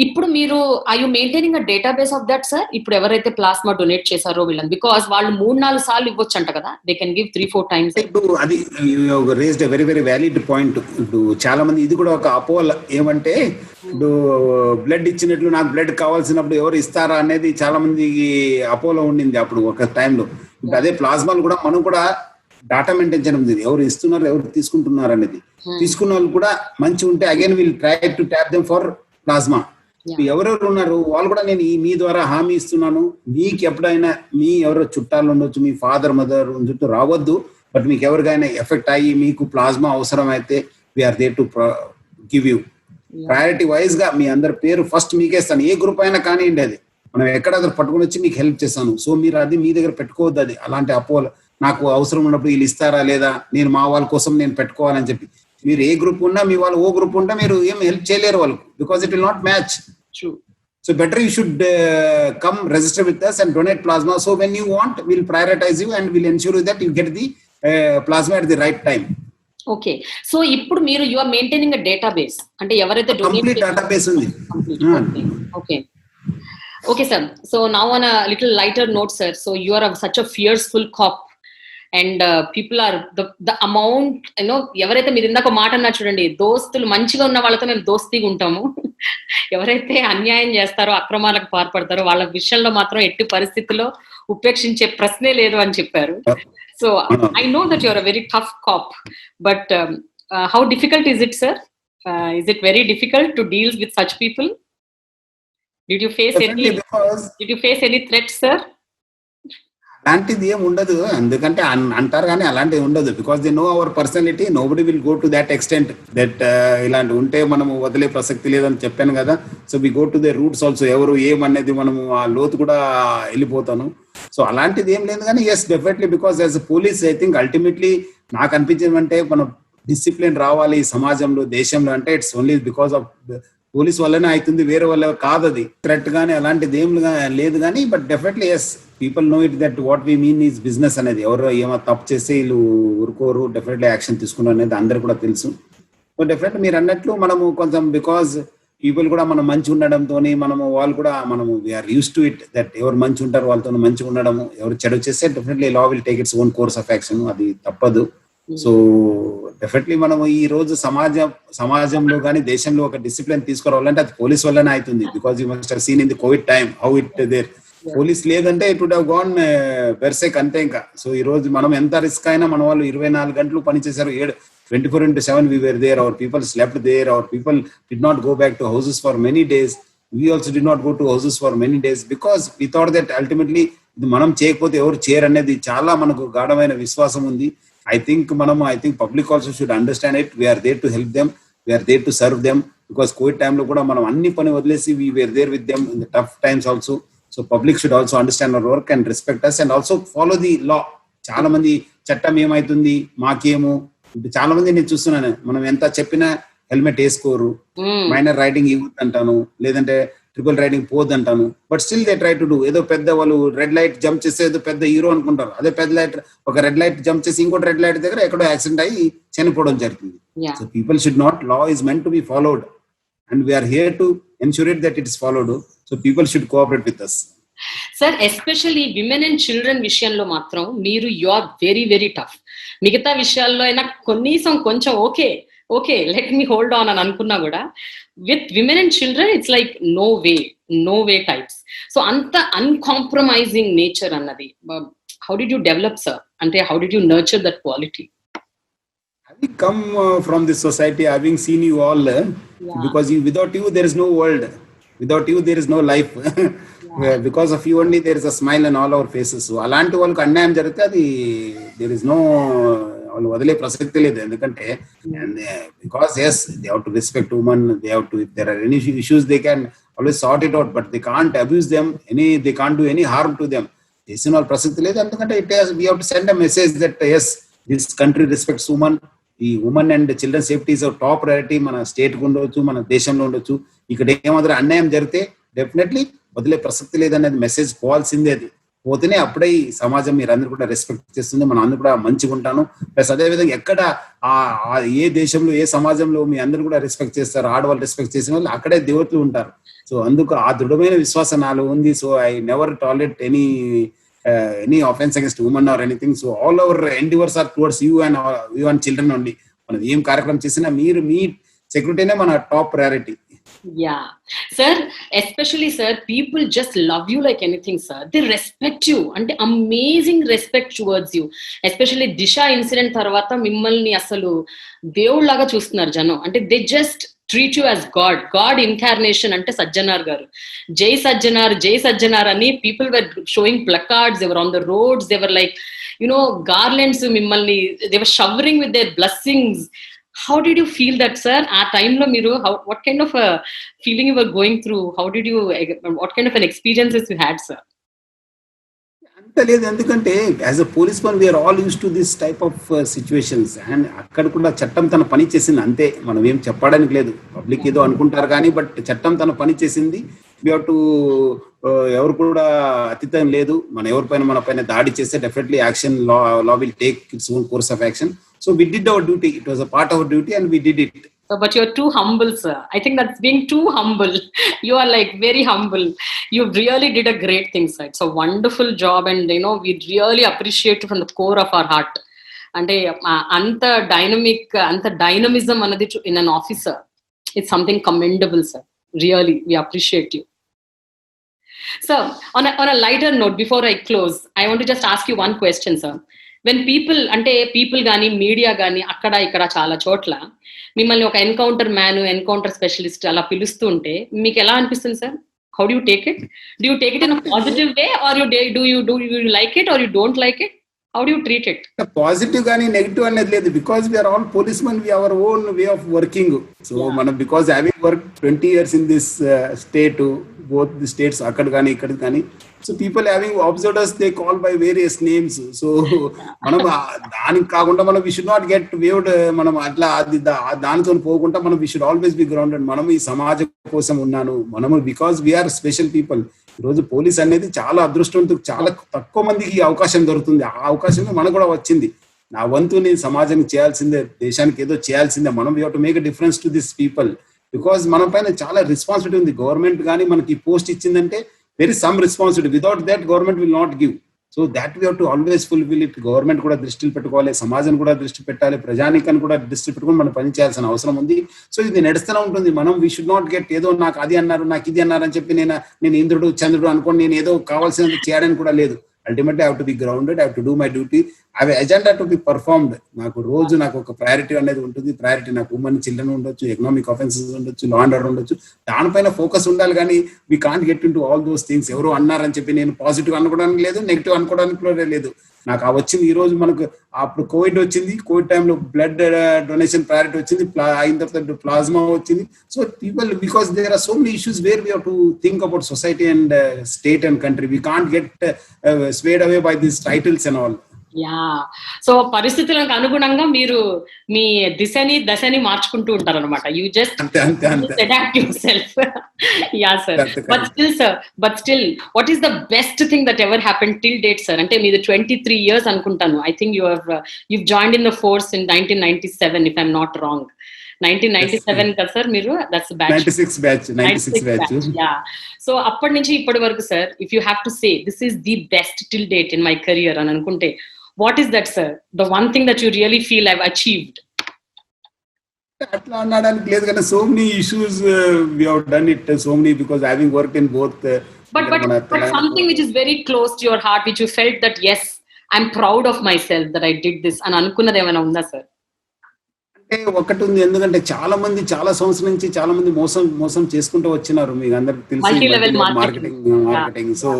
ఇప్పుడు మీరు I you maintaining a database of that sir? ఇప్పుడు ఎవరైతే ప్లాస్మా డొనేట్ చేశారో వీళ్ళని, బికాస్ వాళ్ళు 3-4 సార్లు ఇవ్వచ్చు అంట కదా, దే కెన్ గివ్ 3-4 times. ఇప్పుడు అది raised very very valid point. ఇప్పుడు చాలా మంది ఇది కూడా ఒక అపోహ ఏమంటే, ఇప్పుడు బ్లడ్ ఇచ్చినట్లు నాకు బ్లడ్ కావాల్సినప్పుడు ఎవరు ఇస్తారా అనేది చాలా మందికి అపోహలో ఉండింది అప్పుడు ఒక టైంలో. ఇప్పుడు అదే ప్లాస్మాలు కూడా మనం కూడా డాటా మెయింటైన్ చేయడం, ఎవరు ఇస్తున్నారు ఎవరు తీసుకుంటున్నారు అనేది. తీసుకున్న వాళ్ళు కూడా మంచి ఉంటే again will try to tap them for plasma. ఎవరెవరు ఉన్నారు వాళ్ళు కూడా నేను మీ ద్వారా హామీ ఇస్తున్నాను, మీకు ఎప్పుడైనా మీ ఎవరో చుట్టాలు ఉండొచ్చు, మీ ఫాదర్ మదర్ చుట్టూ రావద్దు, బట్ మీకు ఎవరికైనా ఎఫెక్ట్ అయ్యి మీకు ప్లాస్మా అవసరం అయితే we're there to give you. Priority wise గా మీ అందరి పేరు ఫస్ట్ మీకే ఇస్తాను, ఏ గ్రూప్ అయినా కానివ్వండి, అది మనం ఎక్కడ పట్టుకుని వచ్చి మీకు హెల్ప్ చేస్తాను. సో మీరు అది మీ దగ్గర పెట్టుకోవద్దు. అది అలాంటి అపోహలు, నాకు అవసరం ఉన్నప్పుడు వీళ్ళు ఇస్తారా లేదా, నేను మా వాళ్ళ కోసం నేను పెట్టుకోవాలని చెప్పి. మీరు ఏ గ్రూప్ ఉన్నా మీ వాళ్ళు ఓ గ్రూప్ ఉన్నా మీరు ఏం హెల్ప్ చేయలేరు వాళ్ళకు, because it will not match. So better you should come register with us and donate plasma. So when you want, we'll prioritize you and we'll ensure that you get the plasma at the right time. Okay. So ఇప్పుడు మీరు you are maintaining a database. అంటే ఎవరైతే complete database ఉంది. Okay sir. So now on a little lighter note sir. So you are such a fearful cop. And people are the amount ఎవరైతే మీరు ఇందాక మాట అన్నా చూడండి, దోస్తులు మంచిగా ఉన్న వాళ్ళతో మేము దోస్తీగా ఉంటాము, ఎవరైతే అన్యాయం చేస్తారో అక్రమాలకు పాల్పడతారో వాళ్ళ విషయంలో మాత్రం ఎట్టి పరిస్థితుల్లో ఉపేక్షించే ప్రశ్నే లేదు అని చెప్పారు. So I know that your a very tough cop, but how difficult is it sir? Is it very difficult to deal with such people? Did you face any threat sir? అలాంటిది ఏం ఉండదు, ఎందుకంటే అంటారు కానీ అలాంటిది ఉండదు. Because they know our personality, nobody will go to that extent that ఇలాంటి ఉంటే మనము వదిలే ప్రసక్తి లేదని చెప్పాను కదా. So we go to the roots also, ఎవరు ఏమనేది మనము ఆ లోతు కూడా వెళ్ళిపోతాను. సో అలాంటిది ఏం లేదు కానీ yes definitely, because as a police I think ultimately నాకు అనిపించింది అంటే మనం డిసిప్లిన్ రావాలి సమాజంలో, దేశంలో, అంటే it's only because of police వల్లనే అవుతుంది, వేరే వల్ల కాదు. అది థ్రెట్ కానీ అలాంటిది ఏం లేదు కానీ, but definitely yes people know it that what we mean is business అనేది. ఎవరో ఏమో తప్పు చేస్తే వీళ్ళు ఊరుకోరు, డెఫినెట్లీ యాక్షన్ తీసుకున్నారు అనేది అందరు కూడా తెలుసు. సో డెఫినెట్లీ మీరు అన్నట్లు మనము కొంచెం బికాజ్ పీపుల్ కూడా మనం మంచి ఉండడంతో మనము వాళ్ళు కూడా మనము we're used to it that ఎవరు మంచి ఉంటారు వాళ్ళతో మంచిగా ఉండడము, ఎవరు చెడు చేస్తే definitely law will take its own course of action, అది తప్పదు. సో డెఫినెట్లీ మనము ఈ రోజు సమాజంలో కానీ దేశంలో ఒక డిసిప్లిన్ తీసుకురావాలంటే అది పోలీస్ వల్లనే అవుతుంది. Because you must have seen in the covid time how it there. Police లేదంటే it would have gone berserk అంతే ఇంకా. సో ఈ రోజు మనం ఎంత రిస్క్ అయినా మన వాళ్ళు 24 గంటలు పనిచేశారు, 24/7 we were there, our people slept there, our people did not go back to houses for many days, we also did not go to houses for many days because we thought that ultimately ఇది మనం చేయకపోతే ఎవరు చేయరు అనేది చాలా మనకు గాఢమైన విశ్వాసం ఉంది. I think public also should understand it. We are there to help them, we are there to serve them, because COVID time లో కూడా మనం అన్ని పని వదిలేసి we were there with them in the tough times also. So public should also understand our work and respect us and also follow the law. చాలా మంది చట్టం ఏమైతుంది మాకేమో ఇప్పుడు చాలా మంది నేను చూస్తున్నాను, మనం ఎంత చెప్పినా హెల్మెట్ వేసుకోరు, మైనర్ రైడింగ్ ఇవ్వద్దు అంటాను, లేదంటే ట్రిపుల్ రైడింగ్ పోద్దు అంటాను, but still they try to do. ఏదో పెద్ద వాళ్ళు రెడ్ లైట్ జంప్ చేస్తే ఏదో పెద్ద హీరో అనుకుంటారు. అదే పెద్ద లైట్, ఒక రెడ్ లైట్ జంప్ చేసి ఇంకోటి రెడ్ లైట్ దగ్గర ఎక్కడో యాక్సిడెంట్ అయ్యి చనిపోవడం జరుగుతుంది. So people should not, law is meant to be followed and we're here to ensure it that it is followed. So people should cooperate with us. Sir, especially women and children విషయంలో మాత్రం మీరు you are very very tough. మిగతా విషయాల్లో అయినా కనీసం కొంచెం okay let me hold on అని అనుకున్నా కూడా, with women and children it's like no way types. So అంత అన్కాంప్రమైజింగ్ నేచర్ అన్నది how did you develop sir? అంటే how did you nurture that quality? Having come from this society, having seen you all, because without you there is no world, without you there is no life. Because of you only there is a smile on all our faces. So అలాంటి వాళ్ళకి అన్యాయం జరిగితే అది there is no, వాళ్ళు వదిలే ప్రసక్తి లేదు. ఎందుకంటే because yes, they have to respect women, they have to, if there are any issues they can always sort it out, but they can't abuse them, they can't do any harm to them. చేసిన వాళ్ళ ప్రసక్తి లేదు. ఎందుకంటే we have to send a message that yes, this country respects women. ఈ women and children safety is top priority. మన state ఉండొచ్చు, మన దేశంలో ఉండొచ్చు. ఇక్కడ ఏమాత్రం అన్యాయం జరిగితే డెఫినెట్లీ వదిలే ప్రసక్తి లేదనేది మెసేజ్ పోవాల్సిందే. అది పోతేనే అప్పుడే ఈ సమాజం మీరు అందరూ కూడా రెస్పెక్ట్ చేస్తుంది, మనం అందరూ కూడా మంచిగా ఉంటాను. ప్లస్ అదేవిధంగా ఎక్కడ ఏ దేశంలో ఏ సమాజంలో మీ అందరూ కూడా రెస్పెక్ట్ చేస్తారు, ఆడవాళ్ళు రెస్పెక్ట్ చేసిన వాళ్ళు అక్కడే దేవతలు ఉంటారు. సో అందుకు ఆ దృఢమైన విశ్వాసం నాలో ఉంది. So I never tolerate any offense against women or anything. So all our endeavors are towards you and children only. మనం ఏం కార్యక్రమం చేసినా మీరు మీ సెక్యూరిటీనే మన top priority. Yeah, sir, especially sir, people just love you like anything, sir. They respect you, అంటే amazing respect towards you. Especially Disha incident తర్వాత మిమ్మల్ని అసలు దేవుళ్ళలాగా చూస్తున్నారు జనం. అంటే they just treat you as God incarnation. అంటే సజ్జనార్ గారు, జై సజ్జనార్ అని people were showing placards, they were on the roads, they were like, garlands మిమ్మల్ని, they were showering with their blessings. How did you feel that, sir? ఆ టైంలో మీరు what kind of a feeling you were going through? What kind of an experiences you had, sir? అంత లేదు, ఎందుకంటే as a police man we're all used to this type of situations. And అక్కడ కూడా చట్టం తన పని చేసింది అంతే, మనం ఏం చెప్పడానికి లేదు. పబ్లిక్ ఏదో అనుకుంటారు కానీ బట్ చట్టం తన పని చేసింది. వీ హావ్ టు, ఎవరు కూడా అతీతం లేదు. మన పైన దాడి చేస్తే definitely action, law will take its own course of action. So we did our duty. It was a part of our duty and we did it. But you're too humble, sir. I think that's being too humble. You are like very humble. You really did a great thing, sir. It's a wonderful job and we really appreciate you from the core of our heart. And anta dynamism anadi in an officer, it's something commendable, sir. Really, we appreciate you. So on a lighter note, before I close, I want to just ask you one question, sir. When people కానీ media కానీ అక్కడ ఇక్కడ చాలా చోట్ల మిమ్మల్ని ఒక encounter specialist అలా పిలుస్తూ ఉంటే మీకు ఎలా అనిపిస్తుంది sir? How do you take it? Do you take it in a positive way or do you like it or you don't like it? How do you treat it? Positive కానీ negative అనేది లేదు. Because we are all police men, we our own way of working. So మనం because having work 20 years in this state, both the states, అక్కడ కానీ ఇక్కడ కానీ, so people having observed us, they call by various names. So మనం దానికి కాకుండా మనం we should not get waved. మనం అట్లా దానితో పోకుండా మనం we should always be grounded. మనం ఈ సమాజం కోసం ఉన్నాను మనము, బికాస్ వీఆర్ స్పెషల్ పీపుల్. ఈరోజు పోలీస్ అనేది చాలా అదృష్టవంతులు, చాలా తక్కువ మందికి ఈ అవకాశం దొరుకుతుంది. ఆ అవకాశం మనకు కూడా వచ్చింది. నా వంతు నేను సమాజానికి చేయాల్సిందే, దేశానికి ఏదో చేయాల్సిందే. మనం we have to make a difference to this people. Because మన పైన చాలా రెస్పాన్సిబిలిటీ ఉంది. గవర్నమెంట్ కానీ మనకి పోస్ట్ ఇచ్చిందంటే there is some responsibility. Without that government will not give. So that we have to always fulfill it. Government కూడా దృష్టిలో పెట్టుకోవాలి, సమాజం కూడా దృష్టి పెట్టాలి, ప్రజానికాన్ని కూడా దృష్టి పెట్టుకుని మనం పని చేయాల్సిన అవసరం ఉంది. సో ఇది నడుస్తూనే ఉంటుంది. మనం వీ షుడ్ నాట్ గెట్ ఏదో నాకు అది అన్నారు, నాకు ఇది అన్నారు అని చెప్పి నేను ఇంద్రుడు చంద్రుడు అనుకోండి నేను ఏదో కావాల్సినంత చేయడానికి కూడా లేదు. Ultimately, I have to be grounded. I have to do my duty. I have an agenda to be performed. నాకు ఒక ప్రయారిటీ అనేది ఉంటుంది. ప్రయారిటీ నాకు ఉమెన్, చిల్డ్రన్ ఉండొచ్చు, ఎకనామిక్ ఆఫెన్సెస్ ఉండొచ్చు, లా అండ్ ఆర్డర్ ఉండొచ్చు. దానిపైన ఫోకస్ ఉండాలి. కానీ we can't get in to all those things. ఎవరు అన్నారని చెప్పి నేను పాజిటివ్ అనుకోవడానికి లేదు, నెగిటివ్ అనుకోవడానికి కూడా లేదు. నాకు వచ్చింది ఈ రోజు మనకు అప్పుడు కోవిడ్ వచ్చింది. కోవిడ్ టైంలో బ్లడ్ డొనేషన్ ప్రయారిటీ వచ్చింది, అయిన తర్వాత ప్లాస్మా వచ్చింది. So people, because there are so many issues where we have to think about society and state and country. We can't get swayed away by these titles and all. Yeah. So పరిస్థితులకు అనుగుణంగా మీరు మీ దశని మార్చుకుంటూ ఉంటారన్నమాట. You just అంతే అంతే అంతే adapt yourself. Yeah sir. అంతే but still sir, what is the best thing that ever happen till date sir? అంటే మీది 23 years అనుకుంటాను. I think you've joined in the force in 1997 if I'm not wrong. 1997 కదా sir మీరు? That's batch 96 batch. Yeah. So అప్పటి నుంచి ఇప్పటి వరకు sir, if you have to say this is the best till date in my career అని అనుకుంటే, what is that sir? The one thing that you really feel I've achieved? అట్లా అనడానికి లేదు కానీ so many issues we have done it so many because having work in both. But something which is very close to your heart, which you felt that yes, I'm proud of myself that I did this అని అనుకున్నది ఏమైనా ఉందా sir? అంటే ఒకటి ఉంది, ఎందుకంటే చాలా మంది చాలా సంవత్సరం నుంచి చాలా మంది మోసం చేసుకుంటూ వచ్చినారు. మీకు అందరికి Multi-level తెలిసి marketing. Marketing. So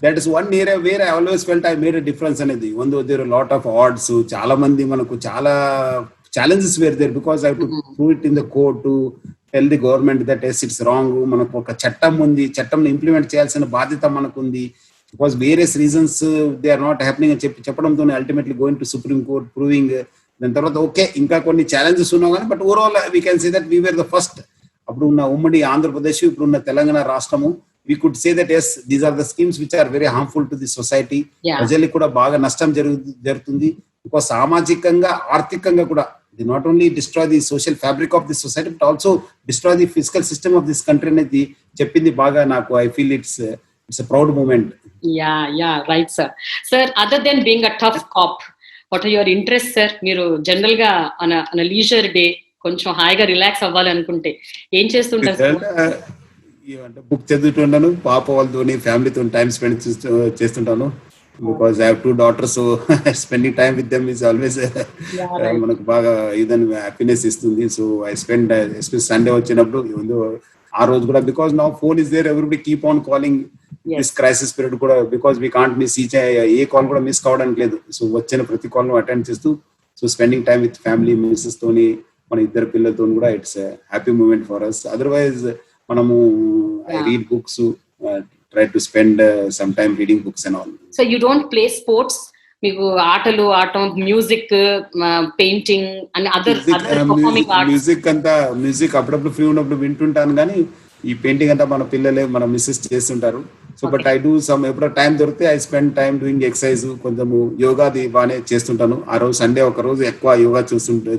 that is one area where I always felt I made a difference అనేది. దేర్ లాట్ ఆఫ్ ఆర్డ్స్, చాలా మంది మనకు చాలా challenges where there because I to prove it in the court to tell the government that it's wrong. మనకు ఒక చట్టం ఉంది, చట్టం ఇంప్లిమెంట్ చేయాల్సిన బాధ్యత మనకు ఉంది. Because various reasons they are not happening అని చెప్పడంతో ultimately going to supreme court proving. దాని తర్వాత ఓకే ఇంకా కొన్ని ఛాలెంజెస్ ఉన్నావు కానీ but overall we can say that we were the first. అప్పుడు ఉన్న ఉమ్మడి ఆంధ్రప్రదేశ్, ఇప్పుడు ఉన్న తెలంగాణ రాష్ట్రము, we could say that yes these are the schemes which are very harmful to the society. ప్రజలకు కూడా బాగా నష్టం జరుగుతుంది. బికాస్ సామాజికంగా ఆర్థికంగా కూడా the not only destroy the social fabric of the society but also destroy the physical system of this country అనేది చెప్పింది బాగా. నాకు I feel it's a proud moment. Yeah, right sir. Sir, other than being a tough cop, what are your interests sir? మీరు general గా on a leisure day కొంచెం హాయిగా relax అవ్వాలి అనుకుంటే ఏం చేస్తుంటారు సార్? బుక్ చదువుతుంటాను, పాప వాళ్ళతోని ఫ్యామిలీతో టైం స్పెండ్ చేస్తుంటాను. Because I have 2 daughters, so spending time with them is always మనకు బాగా ఇదని హ్యాపీనెస్ ఇస్తుంది. So I spend especially Sunday వచ్చినప్పుడు ఆ రోజు కూడా, because now phone is there, everybody keep on calling this crisis period కూడా, because we can't miss a call కూడా మిస్ కావడానికి లేదు. సో వచ్చిన ప్రతి కాల్ ను అటెండ్ చేస్తూ so spending time with family, missus తోని, మన ఇద్దరు పిల్లలతో కూడా it's happy moment for us. Otherwise మనము I read books, try to spend some time reading books and all. So you don't play sports? మీకు ఆటలు ఆడటం, music, painting and other performing arts? Music అప్పుడప్పుడు ఫ్రీ ఉన్నప్పుడు వింటుంటాను, కానీ ఈ painting అంతా మన పిల్లలే, మన మిస్సెస్ చేస్తుంటారు. So but I do some, ఎప్పుడో టైం దొరికితే I spend time doing exercise, కొంచెము యోగాది బాగానే చేస్తుంటాను. ఆ రోజు సండే ఒక రోజు ఎక్కువ యోగా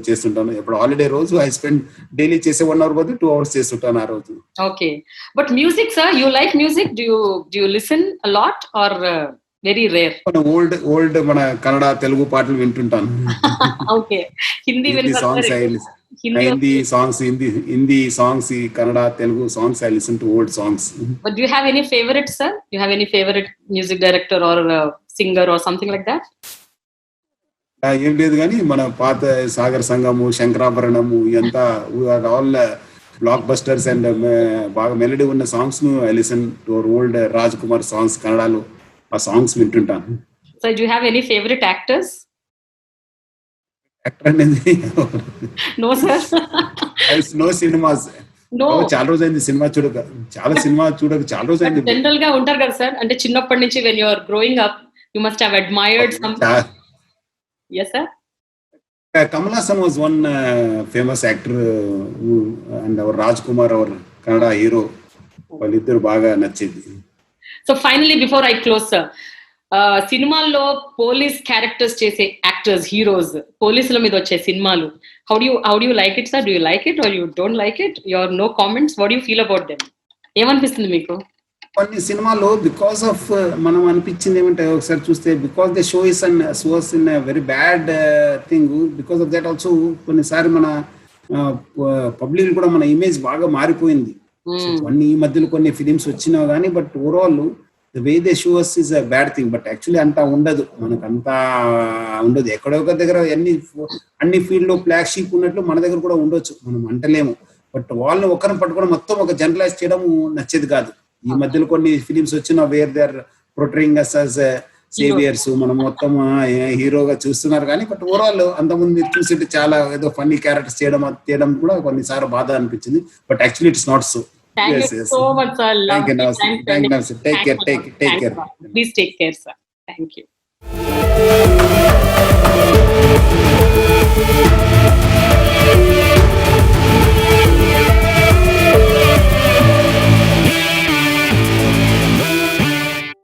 చేస్తుంటాను. ఎప్పుడు హాలిడే రోజు ఐ స్పెండ్ డైలీ చేసే 1 hour బదులు 2 hours చేస్తుంటాను ఆ రోజు. Okay. But music sir, you like music? Do you listen a lot or very rare? Old మన కన్నడ, తెలుగు పాటలు వింటుంటాను. Okay. Hindi songs, Kannada, Telugu songs, I listen to old songs. But do you have any favorite, sir? Do you have any favorite music director or singer or something like that? ఏం లేదు కానీ మన పాత సాగర్ సంగము, శంకరాభరణము ఇదంతా all blockbusters and బాగా melody ఉన్న songs ను I listen to old Raj Kumar songs, కన్నడలో ఆ సాంగ్స్ వింటుంటాను. So do you have any favorite actors? Actor అనేది No sir. నో సినిమాస్. No. చాలా రోజైంది సినిమా చూడక, చాలా రోజైంది. జనరల్ గా ఉంటారు కదా సార్, అంటే చిన్నప్పటి నుంచి when you are growing up you must have admired some. Yes sir. Kamal Haasan was one famous actor and our Raj Kumar, our Kannada hero, వాళ్ళిద్దరు బాగా నచ్చేది. So finally before I close sir, సినిమాల్లో police characters చేసే actors, heroes, పోలీసుల మీద వచ్చే సినిమాలు, how do you like it sir? Do you like it or you don't like it? Your no comments. What you feel about them? ఏమనిపిస్తుంది మీకు? కొన్ని సినిమాలో బికాస్ ఆఫ్ మనం అనిపించింది ఏమంటే ఒకసారి చూస్తే because the shows in very bad thing, because of that also కొన్నిసారి మన పబ్లిక్ కూడా మన ఇమేజ్ బాగా మారిపోయింది. కొన్ని ఈ మధ్యలో కొన్ని ఫిలిమ్స్ వచ్చినా కానీ but overall the way they show us is a bad thing, but actually అంతా ఉండదు, మనకు అంతా ఉండదు. ఎక్కడొక దగ్గర అన్ని ఫీల్డ్ లో బ్లాక్ షీప్ ఉన్నట్లు మన దగ్గర కూడా ఉండొచ్చు, మనం అంటలేము. బట్ వాళ్ళని ఒకరిని పట్టుకోవడం, మొత్తం ఒక జనరలైజ్ చేయడం నచ్చేది కాదు. ఈ మధ్యలో కొన్ని ఫిలిమ్స్ వచ్చిన where they are portraying us as saviours, మనం మొత్తం హీరోగా చూస్తున్నారు కానీ బట్ ఓవరాల్ అంతకుముందు చూసి చాలా ఏదో ఫన్నీ క్యారెక్టర్స్ చేయడం కూడా కొన్నిసార్లు బాధ అనిపించింది. But actually it's not so. Thank you so much, sir. Thank you. Take care. Please take care, sir. Thank you.